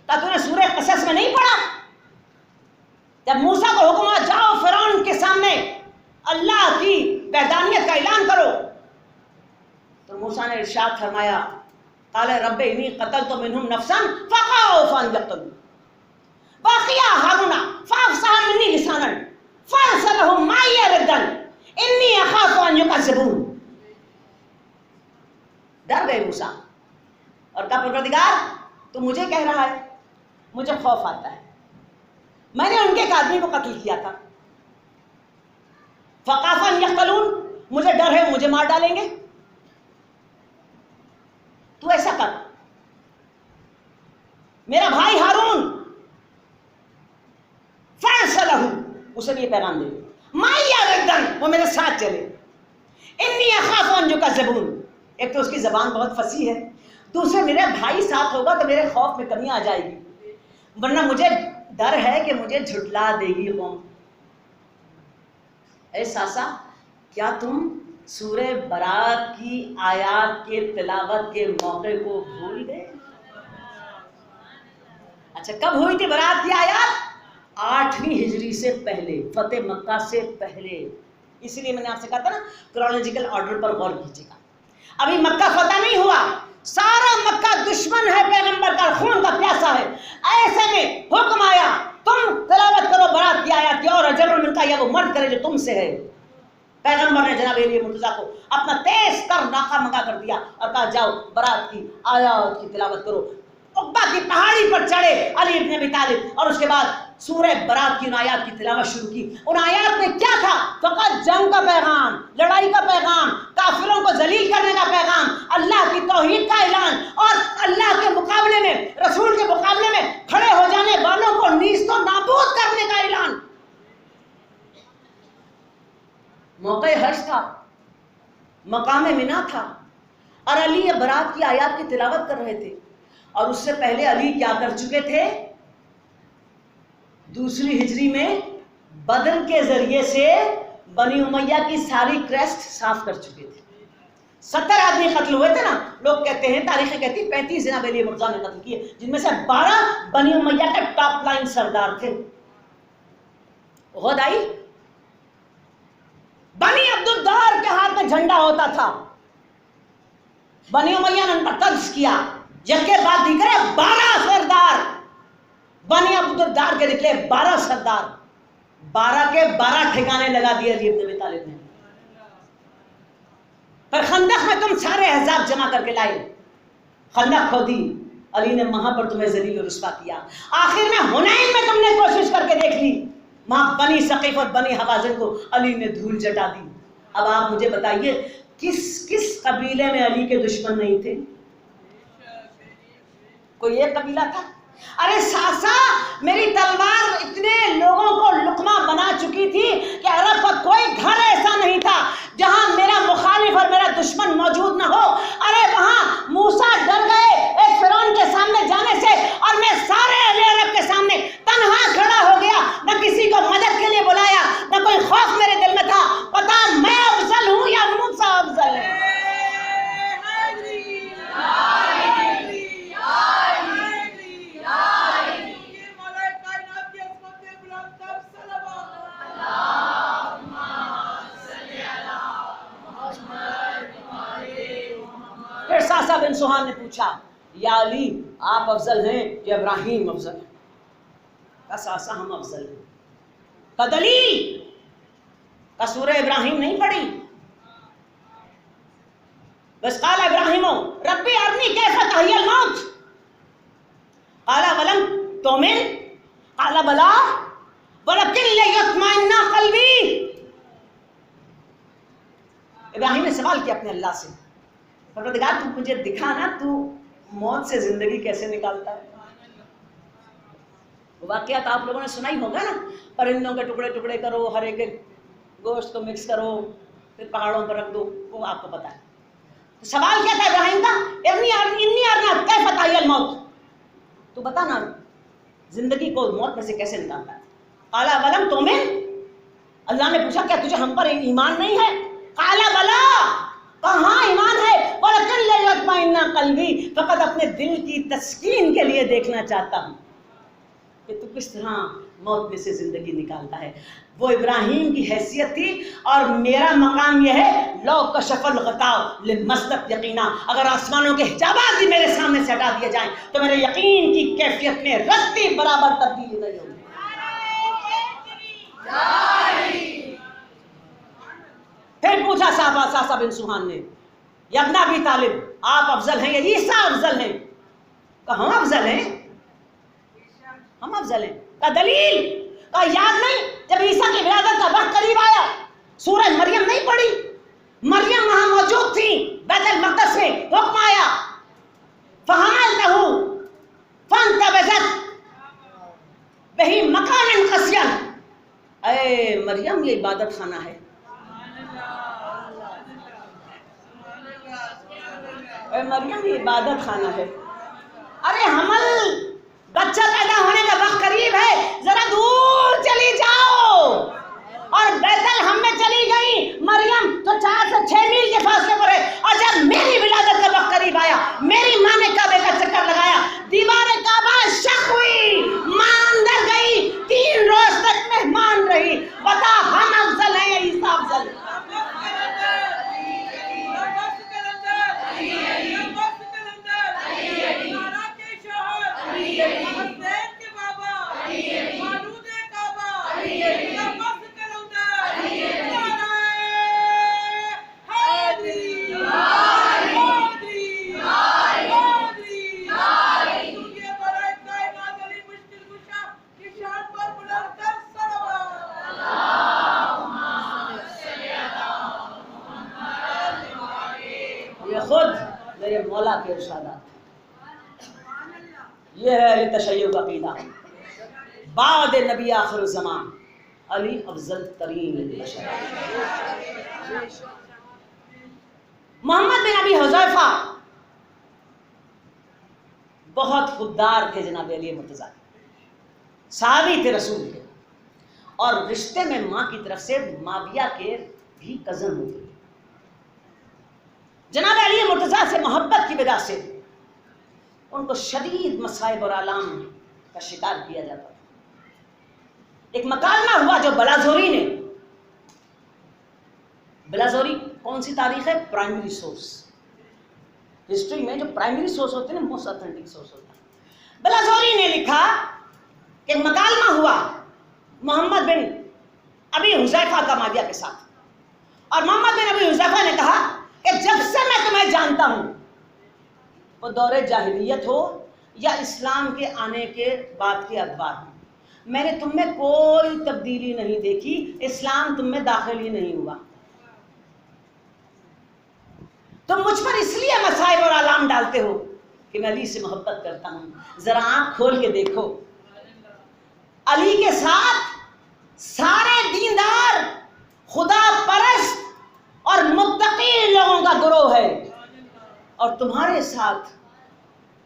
کا تو نے سورہ قصص میں نہیں پڑھا جب موسیٰ کو حکم آ جاؤ فرعون کے سامنے اللہ کی وحدانیت کا اعلان کرو تو موسیٰ نے ارشاد فرمایا قال رب انی قتلت منہم نفسا فخاف ان یقتلون واخیا ہارون فافصح منی لسانا فارسلهم معي ردا انی اخاف ان یکذبون۔ ڈر گئے موسیٰ اور کہا پروردگار تو مجھے کہہ رہا ہے، مجھے خوف آتا ہے، میں نے ان کے ایک آدمی کو قتل کیا تھا، فخاف ان یقتلون، مجھے ڈر ہے مجھے مار ڈالیں گے، تو ایسا کر میرا بھائی ہارون فارسلہ، اسے بھی یہ پیغام دے معی ردا، وہ میرے ساتھ چلے، انی اخاف ان یکذبون، ایک تو اس کی زبان بہت فصیح ہے، دوسرے میرے بھائی ساتھ ہوگا تو میرے خوف میں کمی آ جائے گی، ورنہ مجھے ڈر ہے کہ مجھے جھٹلا دے گی قوم۔ اے ساسا کیا تم سورہ برات کی آیات کے تلاوت کے موقع کو بھول گئے؟ اچھا کب ہوئی تھی برات کی آیات؟ 8ویں ہجری سے پہلے، فتح مکہ سے پہلے، اسی لیے میں نے آپ سے کہا تھا نا کرونالوجیکل آرڈر پر غور کیجیے گا۔ ابھی مکہ فتح نہیں ہوا، سارا مکہ دشمن ہے، پیغمبر کا خون کا پیاسا ہے، ایسے میں حکم آیا تم تلاوت کرو برات کی آیات کی، اور رجل من کا یا وہ مرد کرے جو تم سے ہے۔ پیغمبر نے جناب علی مرتضیٰ کو اپنا تیز تر ناکہ منگا کر دیا اور کہا جاؤ برات کی آیات کی تلاوت کرو۔ عقبہ کی پہاڑی پر چڑھے علی ابن ابی طالب اور اس کے بعد سورہ برات کی ان آیات کی تلاوت شروع کی۔ ان آیات میں کیا تھا؟ فقط جنگ کا پیغام، لڑائی کا پیغام، کافروں کو ذلیل کرنے کا پیغام، اللہ کی توحید کا اعلان، اور اللہ کے مقابلے میں، رسول کے مقابلے میں کھڑے ہو جانے والوں کو نیست و نابود کرنے کا اعلان۔ موقع حج تھا، مقام منی تھا، اور علی برات کی آیات کی تلاوت کر رہے تھے، اور اس سے پہلے علی کیا کر چکے تھے؟ 2 ہجری میں بدر کے ذریعے سے بنی امیہ کی ساری کریسٹ صاف کر چکے تھے۔ 70 آدمی قتل ہوئے تھے نا، لوگ کہتے ہیں، تاریخیں کہتی ہیں 35 جناب علی مرتضیٰ نے قتل کیے، جن میں سے 12 بنی امیہ کے ٹاپ لائن سردار تھے۔ احد آئی، بنی عبدالدار کے ہاتھ میں جھنڈا ہوتا تھا، بنی امیہ نے ان پر طرز کیا، یک کے بعد دیگرے 12 سردار، بنی عبدالدار کے نکلے 12 سردار، 12 کے 12 ٹھکانے لگا دیے علی ابن ابی طالب نے۔ پر خندق میں تم سارے احزاب جمع کر کے لائے، خندق کھودی، علی نے وہاں پر تمہیں ذلیل و رسوا کیا۔ آخر میں حنین میں تم نے کوشش کر کے دیکھ لی، وہاں بنی ثقیف اور بنی حوازن کو علی نے دھول جٹا دی۔ اب آپ مجھے بتائیے کس قبیلے میں علی کے دشمن نہیں تھے؟ کوئی ایک قبیلہ تھا؟ ارے ساسا میری تلوار اتنے لوگوں کو لقمہ بنا چکی تھی کہ عرب کا کوئی گھر ایسا نہیں تھا جہاں میرا مخالف اور میرا دشمن موجود نہ ہو۔ ارے وہاں موسیٰ ڈر گئے ایک فرعون کے سامنے جانے سے، اور میں سارے اہل عرب کے سامنے تنہا کھڑا ہو گیا، نہ کسی کو مدد کے لیے بلایا، نہ کوئی خوف میرے دل میں تھا۔ پتا میں افضل ہوں یا موسیٰ افضل ہے؟ سہان نے پوچھا یا علی آپ افضل ہیں یا ابراہیم افضل ہے؟ کا ساسا ہم افضل ہیں. کا دلیل؟ کا سورہ ابراہیم نہیں پڑھی؟ بس قال ابراہیم ربی ارنی کیف تحیی الموت قال ولم تؤمن قال بلا ولکن لیطمئن قلبی. ابراہیم نے سوال کیا اپنے اللہ سے، پروردگار تو مجھے دکھا نا تو موت سے زندگی کیسے نکالتا ہے. واقعات آپ لوگوں نے سنا ہی ہوگا نا، پرندوں کے ٹکڑے ٹکڑے کرو، ہر ایک گوشت کو مکس کرو، پھر پہاڑوں پر رکھ دو، وہ آپ کو پتا ہے. سوال کیا تھا ابراہیم کا؟ انی ارنا کیف تحیی الموت، تو بتا نا زندگی کو موت میں سے کیسے نکالتا ہے. قال ولم تؤمن، اللہ نے پوچھا کیا تجھے ہم پر ایمان نہیں ہے؟ قال بلا، کہاں ایمان ہے، ولکن لیطمئن قلبی، فقط اپنے دل کی تسکین کے لیے دیکھنا چاہتا ہوں کہ تو کس طرح موت میں سے زندگی نکالتا ہے. وہ ابراہیم کی حیثیت تھی، اور میرا مقام یہ ہے لو کشف الغطاء لمستت یقینا، اگر آسمانوں کے حجابات بھی میرے سامنے سے ہٹا دیے جائیں تو میرے یقین کی کیفیت میں رتی برابر تبدیلی نہیں ہوگی. پھر پوچھا صحابہ ساسا بن سہان نے یا ابن ابی طالب آپ افضل ہیں یا عیسیٰ افضل ہیں؟ کہا ہم افضل ہیں، ہم افضل ہیں. کا دلیل؟ کا یاد نہیں جب عیسیٰ کی ولادت کا وقت قریب آیا سورہ مریم نہیں پڑھی؟ مریم وہاں موجود تھی، بیت المقدس میں حکم آیا فحملتہ فانتبذت بہ مکانا قصیا. اے مریم یہ عبادت خانہ ہے، اے مریم یہ عبادت خانہ ہے. ارے حمل بچہ پیدا ہونے کا وقت قریب ہے، ذرا دور چلی جاؤ. اور بیت الحم میں چلی گئی مریم تو 4 سے 6 میل کے فاصلے پر ہے، اور جب میری ولادت کا وقت قریب آیا میری ماں نے کعبے کا چکر لگایا، دیوار کعبہ شق ہوئی، ماں اندر گئی، 3 روز تک مہمان رہی. بتا ہم افضل ہیں یا عیسیٰ افضل ہے؟ خود میرے مولا کے ارشادات. یہ ہے علی تشیع کا عقیدہ. بعد نبی آخر الزمان علی افضل ترین بشر. محمد بن ابی حذیفہ بہت خوددار تھے جناب علی مرتضیٰ، صحابی تھے رسول کے، اور رشتے میں ماں کی طرف سے معاویہ کے بھی کزن ہوتے. جناب علی مرتضیٰ سے محبت کی وجہ سے ان کو شدید مصائب اور آلام کا شکار کیا جاتا تھا. ایک مکالمہ ہوا جو بلازوری نے، بلازوری کون سی تاریخ ہے؟ Primary source. ہسٹری میں جو پرائمری سورس ہوتے ہیں نا، موسٹ اتھینٹک سورس ہوتا ہے. بلازوری نے لکھا کہ مکالمہ ہوا محمد بن ابی حذیفہ کا معاویہ کے ساتھ، اور محمد بن ابی حذیفہ نے کہا کہ جب سے میں تمہیں جانتا ہوں، وہ دور جاہلیت ہو یا اسلام کے آنے کے بعد کے ادوار ہوں، میں نے تم میں کوئی تبدیلی نہیں دیکھی، اسلام تم میں داخل ہی نہیں ہوا. تم مجھ پر اس لیے مصائب اور آلام ڈالتے ہو کہ میں علی سے محبت کرتا ہوں. ذرا آنکھ کھول کے دیکھو، علی کے ساتھ سارے دیندار، خدا پرست اور متقی لوگوں کا گروہ ہے، اور تمہارے ساتھ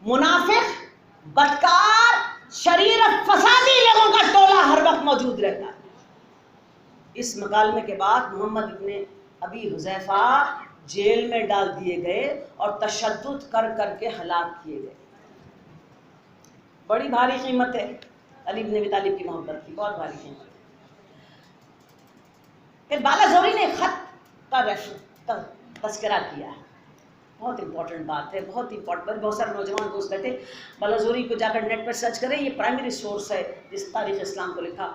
منافق، بدکار، شریر فسادی لوگوں کا ٹولہ ہر وقت موجود رہتا ہے. اس مکالمے کے بعد محمد ابن ابی حذیفہ جیل میں ڈال دیے گئے اور تشدد کر کر کے ہلاک کیے گئے. بڑی بھاری قیمت ہے علی بن ابی طالب کی محبت کی، بہت بھاری قیمت. پھر بالا زوری نے خط کا تذکرہ کیا ہے. بہت امپورٹنٹ بات ہے، بہت امپورٹنٹ. بہت سارے نوجوان دوست بیٹھے، بلازوری کو جا کر نیٹ پر سرچ کریں، یہ پرائمری سورس ہے جس تاریخ اسلام کو لکھا.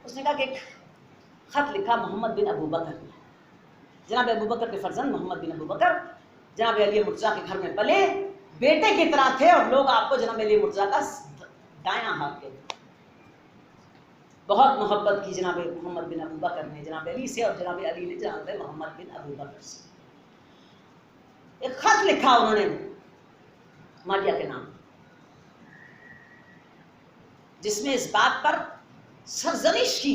اس نے کہا کہ ایک خط لکھا محمد بن ابو بکر نے. جناب ابو بکر کے فرزند محمد بن ابو بکر جناب علی مرتضیٰ کے گھر میں پلے، بیٹے کی طرح تھے، اور لوگ آپ کو جناب علی مرتضیٰ کا دایاں ہاتھ کہتے. بہت محبت کی جناب محمد بن ابو بکر نے جناب علی سے، اور جناب علی نے جناب محمد بن ابو بکر سے. ایک خط لکھا انہوں نے مالیہ کے نام، جس میں اس بات پر سرزنش کی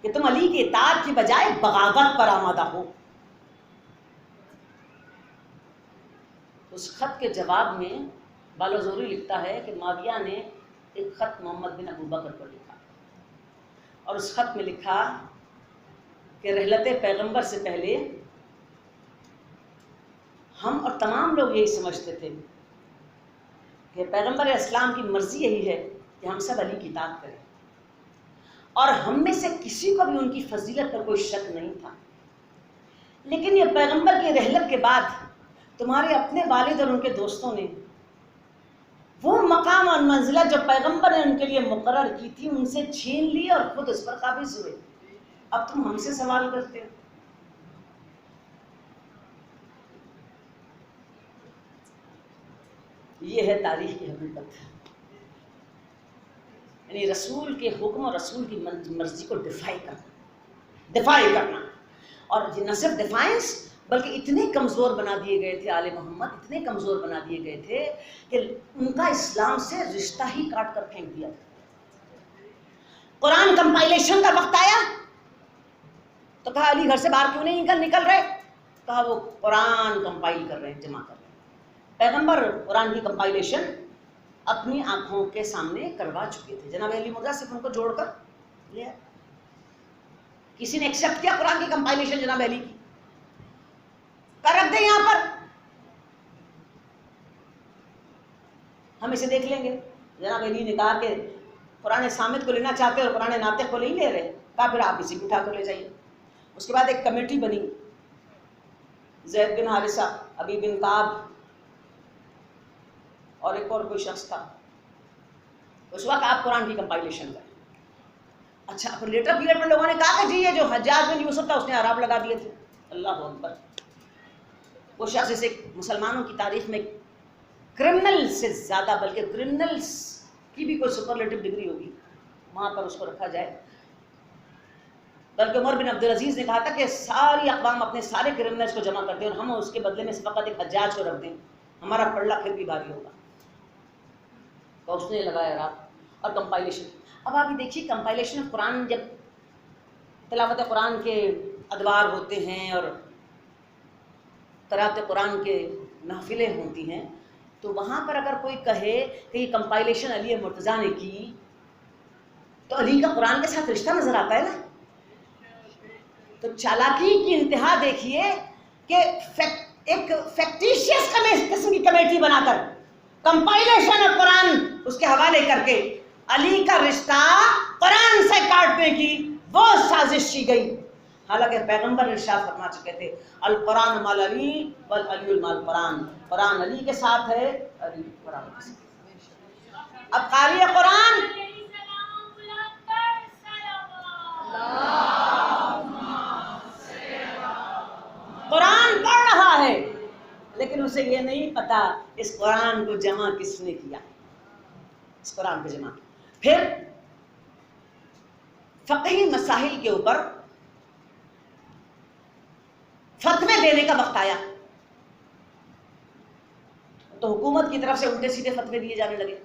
کہ تم علی کی اطاعت کی بجائے بغاوت پر آمادہ ہو. اس خط کے جواب میں بالازوری لکھتا ہے کہ ماویہ نے ایک خط محمد بن ابو بکر کو لکھا، اور اس خط میں لکھا کہ رحلت پیغمبر سے پہلے ہم اور تمام لوگ یہی سمجھتے تھے کہ پیغمبر اسلام کی مرضی یہی ہے کہ ہم سب علی کی اطاعت کریں، اور ہم میں سے کسی کو بھی ان کی فضیلت پر کوئی شک نہیں تھا. لیکن یہ پیغمبر کی رحلت کے بعد تمہارے اپنے والد اور ان کے دوستوں نے وہ مقام اور منزلت جو پیغمبر نے ان کے لیے مقرر کی تھی ان سے چھین لی اور خود اس پر قابض ہوئے. اب تم ہم سے سوال کرتے ہو. یہ ہے تاریخ کی حقیقت، یعنی رسول کے حکم اور رسول کی مرضی کو دفاع کرنا. اور نہ صرف ڈیفائنس بلکہ اتنے کمزور بنا دیے گئے تھے آل محمد، اتنے کمزور بنا دیے گئے تھے کہ ان کا اسلام سے رشتہ ہی کاٹ کر پھینک دیا. قرآن کمپائلیشن کا وقت آیا تو کہا علی گھر سے باہر کیوں نہیں نکل رہے؟ کہا وہ قرآن کمپائل کر رہے ہیں، جمع کر رہے ہیں. پیغمبر قرآن کی کمپائلیشن اپنی آنکھوں کے سامنے کروا چکے تھے. جناب علی مرزا صرف ان کو جوڑ کر لیا. کسی نے ایکسیپٹ کیا قرآن کی کمپائلیشن جناب علی کی؟ کر رکھ دیں یہاں پر، ہم اسے دیکھ لیں گے. جناب علی نے کہا کہ قرآن سامت کو لینا چاہتے اور قرآن ناطق کو نہیں لے رہے، کہا پھر آپ اسی کو اٹھا کر لے جائیے. اس کے بعد ایک کمیٹی بنی، زید بن حارثہ، ابی بن کعب اور ایک اور کوئی شخص تھا. اس وقت آپ قرآن کی کمپائلیشن کریں. اچھا پھر لیٹر پیریڈ میں لوگوں نے کہا کہ جی یہ جو حجاج بن یوسف تھا اس نے عراب لگا دیے تھے. اللہ اکبر. وہ شخص جسے مسلمانوں کی تاریخ میں کرمنل سے زیادہ بلکہ کرمنلز کی بھی کوئی سپرلیٹو ڈگری ہوگی وہاں پر اس کو رکھا جائے. بلکہ عمر بن عبدالعزیز نے کہا تھا کہ ساری اقوام اپنے سارے کرمنلز کو جمع کر دیں اور ہم اس کے بدلے میں فقط ایک حجاج کو رکھ دیں، ہمارا پلڑا پھر بھی بھاری ہوگا. تو اس نے لگایا رات اور کمپائلیشن. اب آپ یہ دیکھیے کمپائلیشن آف قرآن، جب تلاوت قرآن کے ادوار ہوتے ہیں اور قرأت قرآن کے محفلیں ہوتی ہیں تو وہاں پر اگر کوئی کہے کہ یہ کمپائلیشن علی مرتضیٰ نے کی تو علی کا قرآن کے ساتھ رشتہ نظر آتا ہے نا. تو چالاکی کی انتہا دیکھیے کہ ایک فیکٹیشیس قسم کی کمیٹی بنا کر کمپائلیشن آف قرآن اس کے حوالے کر کے علی کا رشتہ قرآن سے کاٹنے کی وہ سازش کی گئی. حالانکہ پیغمبر ارشاد فرما چکے تھے القرآن مال علی والعلی مال قرآن، قرآن علی کے ساتھ ہے، علی قرآن کے ساتھ. اب قاری قرآن قرآن پڑھ رہا ہے لیکن اسے یہ نہیں پتا اس قرآن کو جمع کس نے کیا. اس قرآن کو جمع پھر فقہی مسائل کے اوپر فتوے دینے کا وقت آیا تو حکومت کی طرف سے الٹے سیدھے فتوے دیے جانے لگے.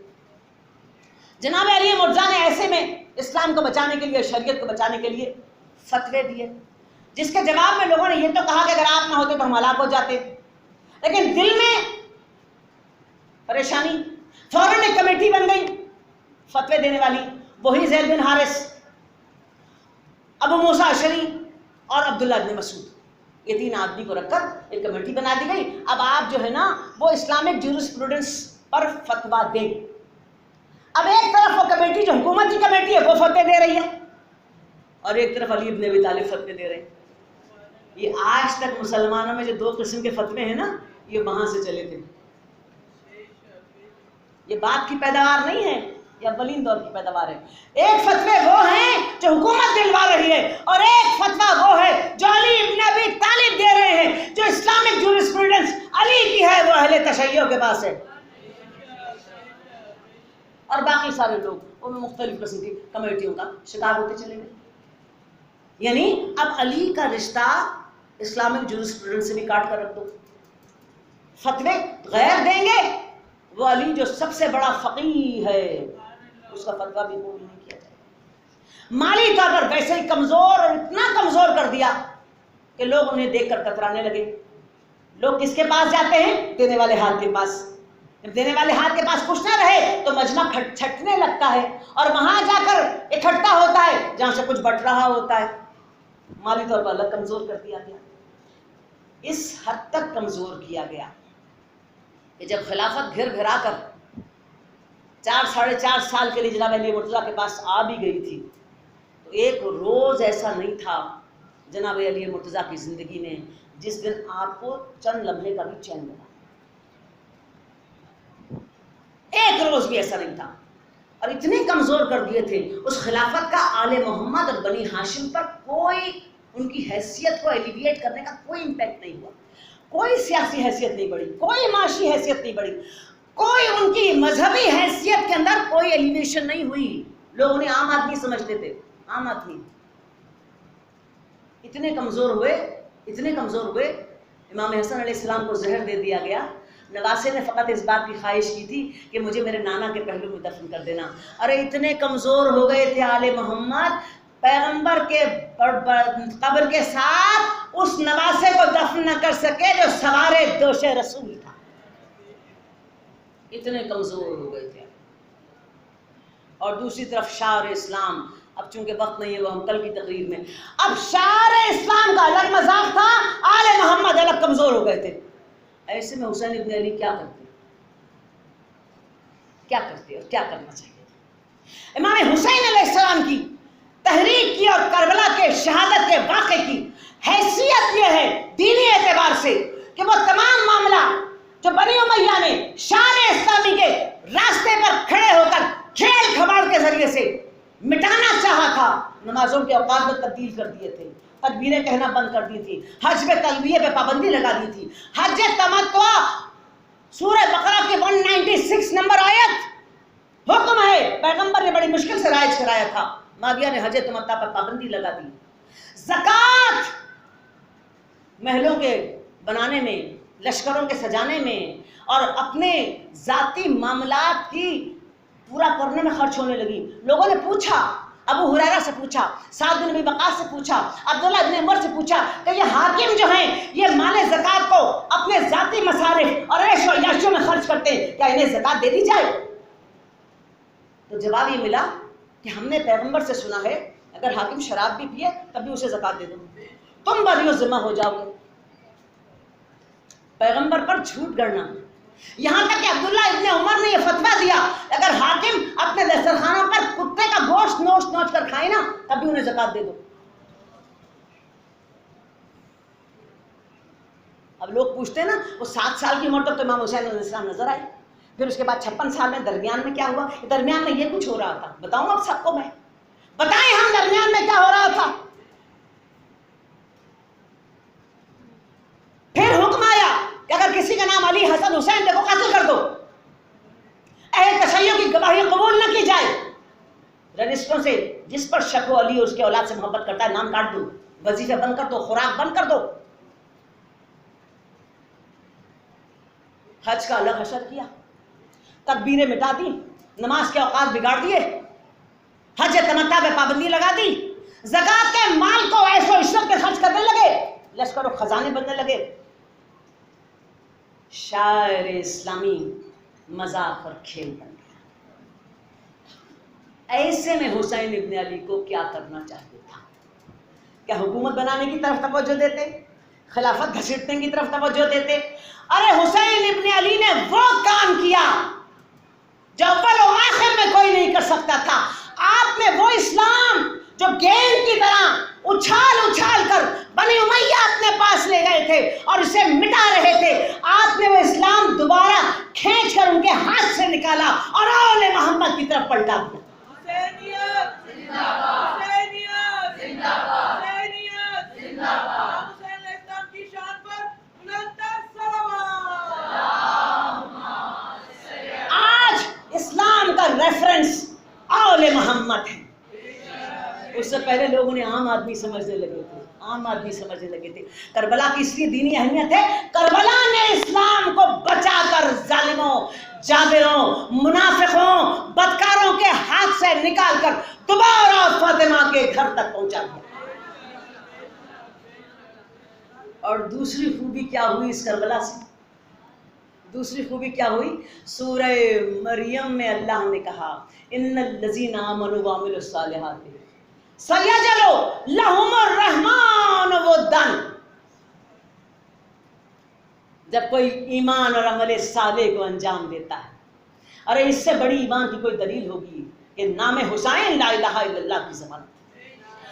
جناب علی مرزا نے ایسے میں اسلام کو بچانے کے لیے، شریعت کو بچانے کے لیے فتوے دیے، جس کے جواب میں لوگوں نے یہ تو کہا کہ اگر آپ نہ ہوتے تو ہم ہلاک ہو جاتے. لیکن دل میں پریشانی، فوراً ایک کمیٹی بن گئی فتوے دینے والی، وہی زید بن حارث، ابو موسیٰ اشعری اور عبداللہ بن مسعود، یہ تین آدمی کو رکھ کر ایک کمیٹی بنا دی گئی. اب آپ جو ہے نا وہ اسلامک جورسپروڈنس پر فتویٰ دیں. اب ایک طرف وہ کمیٹی جو حکومت کی کمیٹی ہے وہ فتوے دے رہی ہے اور ایک طرف علی ابن ابی طالب فتوے دے رہے ہیں. یہ آج تک مسلمانوں میں جو 2 قسم کے فتوے ہیں نا، یہ وہاں سے چلے تھے. یہ بات کی پیداوار نہیں ہے، یہ اولین دور کی پیداوار ہے. ایک فتوے وہ ہیں جو حکومت دلوا رہی ہے، اور ایک فتویٰ وہ ہے جو علی ابن ابی طالب دے رہے ہیں، جو اسلامک جورسپروڈنس علی کی ہے، وہ اہل تشیع کے پاس ہے. اور باقی سارے لوگ ان مختلف قسم کی کمیٹیوں کا شکار ہوتے چلے گئے. یعنی اب علی کا رشتہ اسلامک جورسپروڈنس سے بھی کاٹ کر رکھ دو. فتوے غیر دیں گے، وہ علی جو سب سے بڑا فقیہ ہے اس کا فتویٰ بھی قبول نہیں کیا جائے. مالی طور پر ویسے ہی کمزور، اور اتنا کمزور کر دیا کہ لوگ انہیں دیکھ کر کترانے لگے. لوگ کس کے پاس جاتے ہیں؟ دینے والے ہاتھ کے پاس. جب دینے والے ہاتھ کے پاس کچھ نہ رہے تو مجمع چھٹنے لگتا ہے، اور وہاں جا کر اکٹھا ہوتا ہے جہاں سے کچھ بٹ رہا ہوتا ہے. مالی طور پر الگ کمزور کر دیا گیا. اس حد تک کمزور کیا گیا کہ جب خلافت گھر گھرا کر 4-4.5 سال کے لیے جناب علی مرتضیٰ کے پاس آ بھی گئی تھی، تو ایک روز ایسا نہیں تھا جناب علی مرتضیٰ کی زندگی میں جس دن آپ کو چند لمحے کا بھی چین ملا. ایک روز بھی ایسا نہیں تھا. اور اتنے کمزور کر دیے تھے اس خلافت کا آل محمد اور بنی ہاشم پر کوئی ان کی حیثیت کو ایلیویٹ کرنے کا کوئی امپیکٹ نہیں ہوا. کوئی سیاسی حیثیت نہیں بڑھی، کوئی معاشی حیثیت نہیں بڑھی، کوئی ان کی مذہبی حیثیت کے اندر کوئی ایلیویشن نہیں ہوئی. لوگ انہیں عام آدمی سمجھتے تھے، عام آدمی. اتنے کمزور ہوئے، اتنے کمزور ہوئے. امام حسن علیہ السلام کو زہر دے دیا گیا. نواسے نے فقط اس بات کی خواہش کی تھی کہ مجھے میرے نانا کے پہلو میں دفن کر دینا. ارے اتنے کمزور ہو گئے تھے آل محمد، پیغمبر کے قبر کے ساتھ اس نواسے کو دفن نہ کر سکے جو سوار دوش رسول تھا. اتنے کمزور ہو گئے تھے. اور دوسری طرف شاعر اسلام، اب چونکہ وقت نہیں ہے وہ ہم کل کی تقریر میں، اب شاعر اسلام کا الگ مذاق تھا، آل محمد الگ کمزور ہو گئے تھے. ایسے میں حسین ابن علی کیا کرتے، کیا کرتے اور کیا کرنا چاہیے؟ امام حسین علیہ السلام کی تحریک کی اور کربلا کے شہادت کے واقعے کی حیثیت یہ ہے دینی اعتبار سے کہ وہ تمام معاملہ جو بنی امیہ نے شان اسلامی کے راستے پر کھڑے ہو کر کھیل کھباڑ کے ذریعے سے مٹانا چاہا تھا، نمازوں کے اوقات میں تبدیل کر دیے تھے، تکبیریں کہنا بند کر دی تھی، حج میں تلبیہ پہ پابندی لگا دی تھی. حج تمتع سورہ بقرہ کے 196 نمبر آیت حکم ہے، پیغمبر نے بڑی مشکل سے رائج کرایا تھا، معاویہ نے حج تمتع پر پابندی لگا دی. زکوٰۃ محلوں کے بنانے میں، لشکروں کے سجانے میں اور اپنے ذاتی معاملات کی پورا کرنے میں خرچ ہونے لگی. لوگوں نے پوچھا، ابو ہریرہ سے پوچھا، سعد بن ابی وقاص سے پوچھا، عبداللہ بن عمر سے پوچھا کہ یہ حاکم جو ہیں یہ مال زکوٰۃ کو اپنے ذاتی مصارف اور عیش و عیاشیوں میں خرچ کرتے ہیں، کیا انہیں زکوٰۃ دے دی جائے؟ تو جواب یہ ملا کہ ہم نے پیغمبر سے سنا ہے اگر حاکم شراب بھی پیے تب بھی اسے زکوٰۃ دے دو، تم بری و ذمہ ہو جاؤ گے. پیغمبر پر جھوٹ گڑنا. یہاں تک کہ عبداللہ ابن عمر نے یہ فتویٰ دیا اگر حاکم اپنے دسترخوانوں پر کتے کا گوشت نوچ نوچ کر کھائے نا تب بھی انہیں زکوٰۃ دے دو. اب لوگ پوچھتے ہیں نا وہ 7 سال کی عمر تک تو امام حسین علیہ السلام نظر آئے، پھر اس کے بعد 56 سال میں درمیان میں کیا ہوا؟ درمیان میں یہ کچھ ہو رہا تھا. بتاؤں اب سب کو میں، بتائیں ہم درمیان میں کیا ہو رہا تھا؟ پھر حکم آیا کہ اگر کسی کا نام علی حسن حسین دیکھو قتل کر دو، اہل تشیع کی گواہی قبول نہ کی جائے. رجسٹروں سے جس پر شک ہو علی اس کے اولاد سے محبت کرتا ہے نام کاٹ دو، وظیفے بند کر دو، خوراک بند کر دو. حج کا الگ حشر کیا، تکبیریں مٹا دی، نماز کے اوقات بگاڑ دیے، حج تمتع پہ پابندی لگا دی، زکوٰۃ کے مال کو عیش و عشرت پہ خرچ کرنے لگے، لشکر و خزانے بننے لگے. شاعر اسلامی مذاق اور کھیل بن گیا. ایسے میں حسین ابن علی کو کیا کرنا چاہیے تھا؟ کیا حکومت بنانے کی طرف توجہ دیتے؟ خلافت گھسیٹنے کی طرف توجہ دیتے؟ ارے حسین ابن علی نے وہ کام کیا جو اول و آخر میں کوئی نہیں کر سکتا تھا. آپ نے وہ اسلام جو گیند کی طرح اچھال اچھال کر بنی امیہ اپنے تھے اور اسے مٹا رہے تھے، آپ نے وہ اسلام دوبارہ کھینچ کر ان کے ہاتھ سے نکالا اور آل محمد کی طرف پلٹا دیا۔ حسینیت زندہ باد، حسینیت زندہ باد، حسینیت زندہ باد، حسین علیہ السلام کی شان پر بلند تر صلوات۔ آج اسلام کا ریفرنس آل محمد ہے۔ اس سے پہلے لوگوں نے عام آدمی سمجھنے لگے تھے، عام آدمی سمجھنے لگے تھے۔ کربلا کی اس لیے دینی اہمیت ہے، کربلا نے اسلام کو بچا کر ظالموں، جابروں، منافقوں، بدکاروں کے ہاتھ سے نکال کر دوبارہ فاطمہ کے گھر تک پہنچا دیا۔ اور دوسری خوبی کیا ہوئی اس کربلا سے؟ دوسری خوبی کیا ہوئی؟ سورہ مریم میں اللہ نے کہا ان الذین آمنوا وعملوا الصالحات سیجعل لہم الرحمن ودًا۔ جب کوئی ایمان اور عمل صالح کو انجام دیتا ہے، ارے اس سے بڑی ایمان کی کوئی دلیل ہوگی کہ نام حسین لا الہ الا اللہ کی زبان،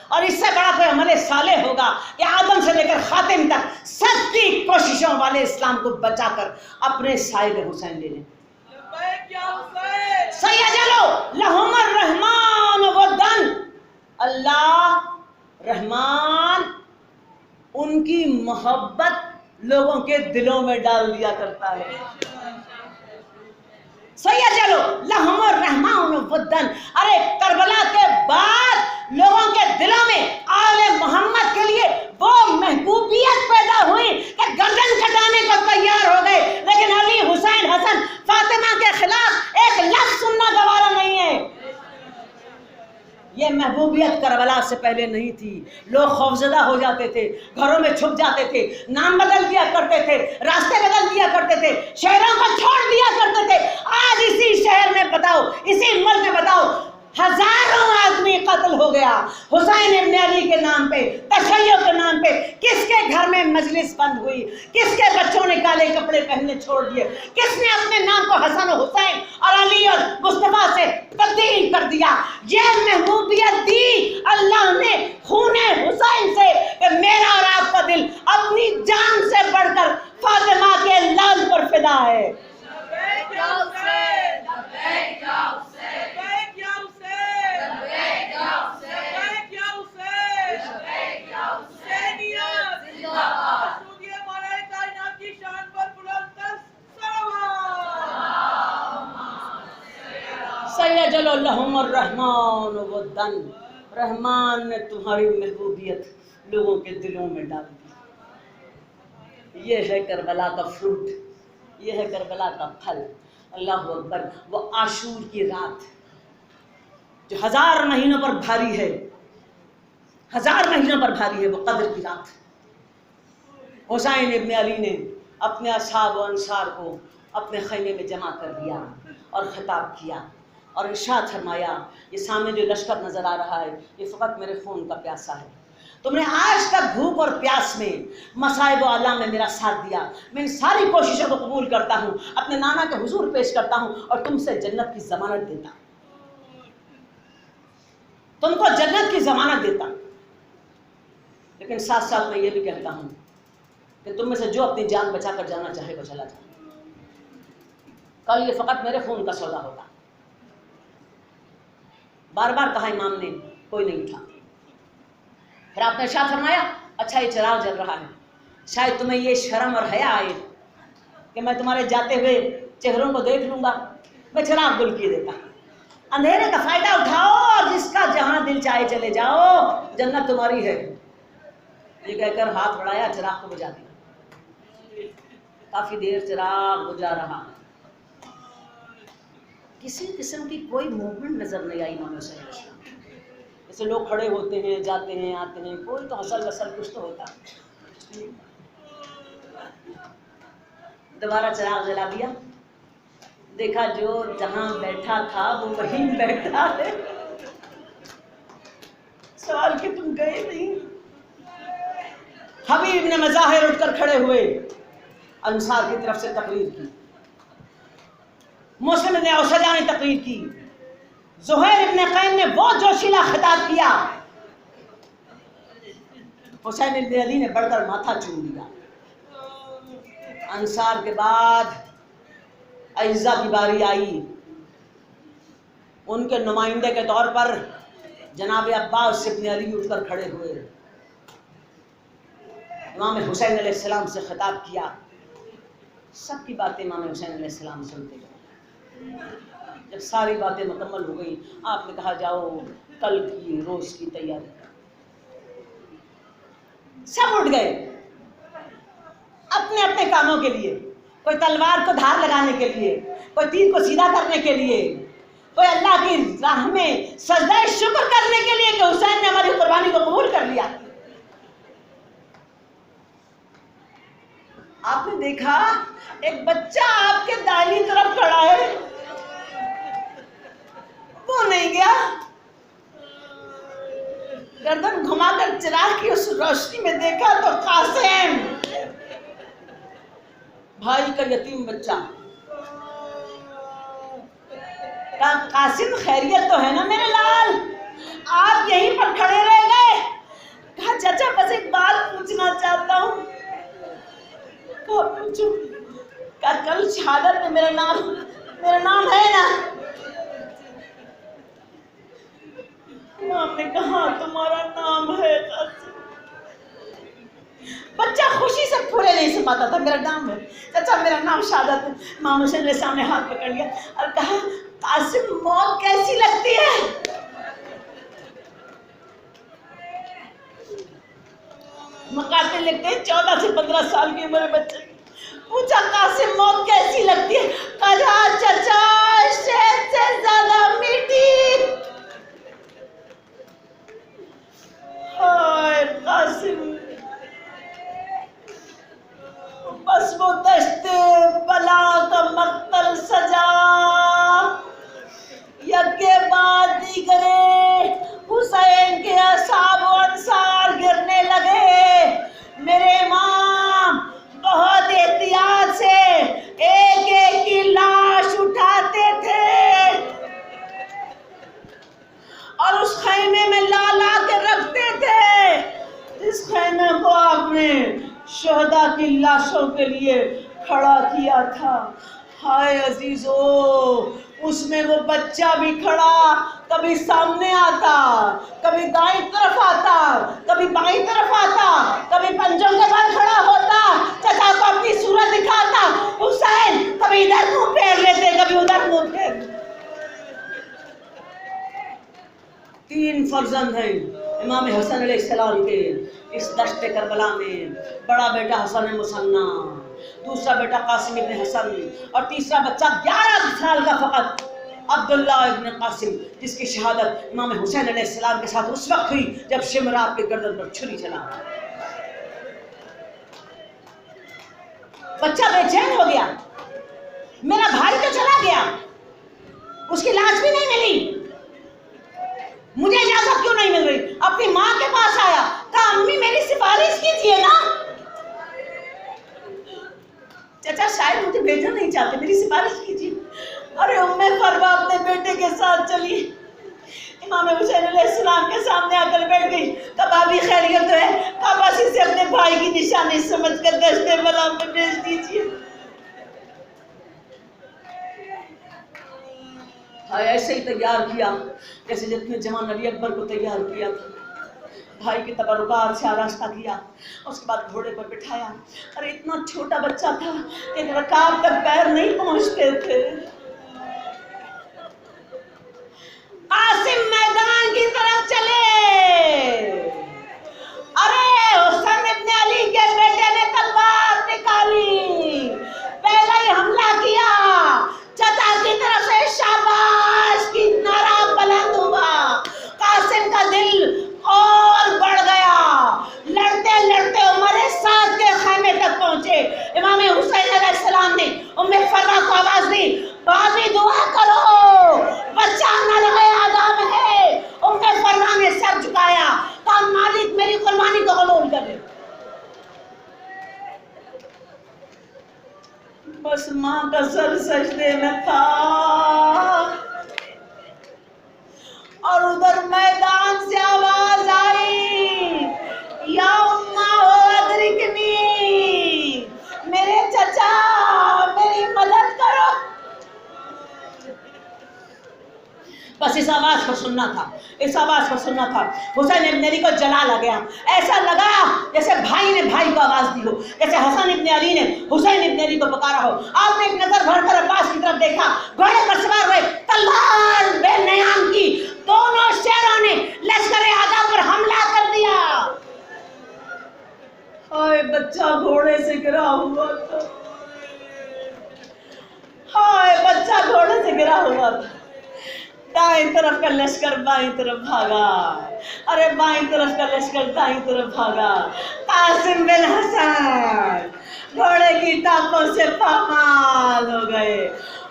اور اس سے بڑا کوئی عمل صالح ہوگا کہ آدم سے لے کر خاتم تک سب کی کوششوں والے اسلام کو بچا کر اپنے صاحب حسین لے لیں۔ لبیک یا حسین، سیجعل لہم الرحمن ودًا، اللہ رحمان ان کی محبت لوگوں کے دلوں میں ڈال دیا کرتا ہے۔ سیجعل لہم الرحمن ودًا، ارے کربلا کے بعد لوگوں کے دلوں میں آل محمد کے لیے وہ محبوبیت پیدا ہوئی کہ گردن کٹانے کو تیار ہو گئے، لیکن علی، حسین، حسن، فاطمہ کے خلاف ایک لفظ سننا گوارا نہیں ہے۔ یہ محبوبیت کربلا سے پہلے نہیں تھی۔ لوگ خوفزدہ ہو جاتے تھے، گھروں میں چھپ جاتے تھے، نام بدل دیا کرتے تھے، راستے بدل دیا کرتے تھے، شہروں کو چھوڑ دیا کرتے تھے۔ آج اسی شہر میں بتاؤ، اسی ملک میں بتاؤ، ہزاروں آدمی قتل ہو گیا حسین ابن علی کے نام پہ، تشیع کے نام پہ۔ کس کے گھر میں مجلس بند ہوئی؟ کس کے بچوں نے کالے کپڑے پہننے چھوڑ دیے؟ کس نے اپنے نام کو حسن و حسین اور علی اور مصطفیٰ سے تبدیل کر دیا؟ یہ محبوبیت دی اللہ نے خون حسین سے کہ میرا اور آپ کا دل اپنی جان سے بڑھ کر فاطمہ کے لال پر فدا ہے۔ لبیک یا حسین، لبیک یا حسین، لبیک یا حسین، لبیک یا حسین، لبیک یا حسین، لبیک یا حسینیت زندہ باد، مسعودیہ مولا کائنات کی شان پر بلند تر صلوات۔ سیجعل لہم الرحمن ودًا، رحمان نے تمہاری محبوبیت لوگوں کے دلوں میں ڈال دی۔ یہ ہے کربلا کا فروٹ، یہ ہے کربلا کا پھل۔ اللہ اکبر۔ وہ عاشور کی رات جو 1000 مہینوں پر بھاری ہے، 1000 مہینوں پر بھاری ہے، وہ قدر کی رات۔ حسین ابن علی نے اپنے اصحاب و انصار کو اپنے خیمے میں جمع کر لیا اور خطاب کیا اور ارشاد فرمایا، یہ سامنے جو لشکر نظر آ رہا ہے یہ فقط میرے خون کا پیاسا ہے۔ تم نے آج تک بھوک اور پیاس میں، مصائب و آلام میں میرا ساتھ دیا، میں ان ساری کوششوں کو قبول کرتا ہوں، اپنے نانا کے حضور پیش کرتا ہوں اور تم سے جنت کی ضمانت دیتا ہوں، تم کو جنت کی ضمانت دیتا ہوں۔ لیکن ساتھ ساتھ میں یہ بھی کہتا ہوں کہ تم میں سے جو اپنی جان بچا کر جانا چاہے وہ چلا جائے، کل یہ فقط میرے خون کا سودا ہوگا۔ بار بار کہا امام نے، کوئی نہیں اٹھا۔ پھر آپ نے ارشاد فرمایا، اچھا یہ چراغ جل رہا ہے، شاید تمہیں یہ شرم اور حیا آئے کہ میں تمہارے جاتے ہوئے چہروں کو دیکھ لوں گا، میں چراغ گل کیے دیتا۔ اندھیرے کا فائدہ اٹھاؤ اور جس کا جہاں دل چاہے چلے جاؤ، جنت تمہاری ہے۔ یہ کہہ کر ہاتھ بڑھایا، چراغ کو بجھا دیا۔ کافی دیر چراغ بجھا رہا، کسی قسم کی کوئی موومنٹ نظر نہیں آئی امام حسین علیہ السلام۔ جیسے لوگ کھڑے ہوتے ہیں، جاتے ہیں، آتے ہیں، کوئی تو حسل وسل کچھ تو ہوتا۔ دوبارہ چراغ جلا دیا، دیکھا جو جہاں بیٹھا تھا وہ وہیں بیٹھا ہے۔ سوال کہ تم گئے نہیں؟ حبیب نے مظاہر اٹھ کر کھڑے ہوئے، انصار کی طرف سے تقریر کی، مسلم نے اوسجا نے تقریر کی، زہیر ابن قین نے وہ جوشیلا خطاب کیا، حسین ابن علی نے بڑھ کر ماتھا چوم لیا، انصار کے بعد اعزا کی باری آئی. ان کے نمائندے کے طور پر جناب عباس ابن علی اٹھ کر کھڑے ہوئے. امام حسین علیہ السلام سے خطاب کیا. سب کی باتیں امام حسین علیہ السلام سنتے گئے. جب ساری باتیں مکمل ہو گئی آپ نے کہا جاؤ کل کی روز کی تیاری. سب اٹھ گئے اپنے اپنے کاموں کے لیے. کوئی تلوار کو دھار لگانے کے لیے، کوئی تیر کو سیدھا کرنے کے لیے، کوئی اللہ کی راہ میں سجدہ شکر کرنے کے لیے کہ حسین نے ہماری قربانی کو قبول کر لیا. آپ نے دیکھا ایک بچہ آپ کے دائیں طرف کھڑا ہے، وہ نہیں گیا. گردن گھما کر چراغ کی اس روشنی میں دیکھا تو قاسم، بھائی کا یتیم بچہ. کہا قاسم خیریت تو ہے نا میرے لال؟ آپ یہیں پر کھڑے رہ گئے. کہا چچا بس ایک بات پوچھنا چاہتا ہوں. کہا پوچھو. کہا کل شہادت میں میرا نام ہے نا؟ امام نے کہا تمہارا نام ہے قاسم. بچہ خوشی سے پورے نہیں سے پاتا تھا. میرا نام ہے چچا، میرا نام شہادت ہے. امام حسین نے سامنے ہاتھ پکڑ لیا اور کہا قاسم موت کیسی لگتی ہے؟ مقاتل لکھتے ہیں 14 سے 15 سال کی عمر بچے. پوچھا قاسم موت کیسی لگتی ہے؟ کہا چچا شہد سے زیادہ میٹھی. ہائے قاسم، بس وہ دشت بلا کا مقتل سجا، یکے بعد دیگرے حسین کے اصحاب و انصار گرنے لگے. میرے امام بہت احتیاط سے ایک ایک کی لاش اٹھاتے تھے اور اس خیمے میں لا لا کے رکھتے تھے جس خیمے کو آپ نے شہداء کی لاشوں کے لیے کھڑا کیا تھا. ہائے عزیزو، اس میں وہ بچہ بھی کھڑا، کبھی سامنے آتا، کبھی دائیں طرف آتا، کبھی بائیں طرف آتا، کبھی پنجوں کے بل کھڑا ہوتا، چچا کو اپنی صورت دکھاتا. حسین کبھی ادھر منہ پھیر لیتے، کبھی ادھر منہ پھیر لیتے. 3 فرزند ہیں امام حسن علیہ السلام کے اس دشت کربلا میں. بڑا بیٹا حسن مثنی، دوسرا بیٹا قاسم ابن حسن اور تیسرا بچہ 11 سال کا فقط عبداللہ ابن قاسم، جس کی شہادت امام حسین علیہ السلام کے ساتھ اس وقت ہوئی جب شمر آپ کے گردن پر چھری چلا. بچہ بے چین ہو گیا. میرا بھائی تو چلا گیا، اس کی لاش بھی نہیں ملی، مجھے اجازت کیوں نہیں مل رہی؟ اپنی ماں کے پاس آیا، کہا امی میری سفارش کیجیے نا. چچا شاید مجھے بھیجنا نہیں چاہتے، میری سفارش کیجیے. ارے ام فروا اپنے بیٹے کے ساتھ چلی، امام حسین علیہ السلام کے سامنے آ کر بیٹھ گئی. کہا بھابھی خیریت ہے؟ کہا بس اسے اپنے بھائی کی نشانی سمجھ کر دشت بلا میں بھیج دیجیے. ایسے ہی تیار کیا جیسے جتنے جوان علی اکبر کو تیار کیا تھا. بھائی کی تبرکات سے آراستہ کیا، اس کے بعد گھوڑے پر بٹھایا. ارے اتنا چھوٹا بچہ تھا کہ رکاب تک پیر نہیں پہنچتے تھے. قاسم میدان کی طرف چلے. ارے حسن ابن علی کے بیٹے نے تلوار نکالی، پہلا ہی حملہ کیا. چچا کی طرف سے شاباش کی نعرہ بلند ہوا. قاسم کا دل اور بڑھ گیا. لڑتے لڑتے عمر سعد کے خیمے تک پہنچے. امام حسین علیہ السلام نے ام فرا کو آواز دی، بھابھی دعا کرو، بچہ نلغے آدم ہے. ام فرا نے سر جھکایا، کہا مالک میری قربانی کو قبول کر لے. بس ماں کا سر سجدے میں تھا اور ادھر میدان سے آواز آئی، یا اماں ادرکنی، میرے چچا سننا تھا، اس آواز کو سننا تھا۔ حسین ابن علی کو جلال آ گیا، ایسا لگا جیسے بھائی نے بھائی کو آواز دی ہو، جیسے حسن ابن علی نے حسین ابن علی کو پکارا ہو۔ آپ نے ایک نظر بھر کر عباس کی طرف دیکھا، گھوڑے پر سوار ہوئے، تلوار بے نیام کی، دونوں شیروں نے لشکر اعداء پر حملہ کر دیا۔ ہائے بچہ گھوڑے سے گرا ہوا تھا، ہائے بچہ گھوڑے سے گرا ہوا تھا۔ دائیں طرف کا لشکر بائیں طرف بھاگا، ارے بائیں طرف کا لشکر دائیں طرف بھاگا۔ قاسم بن حسن گھوڑے کی ٹانپوں سے پامال ہو گئے۔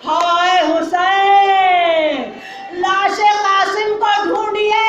ہائے حسین، لاش قاسم کو ڈھونڈیے،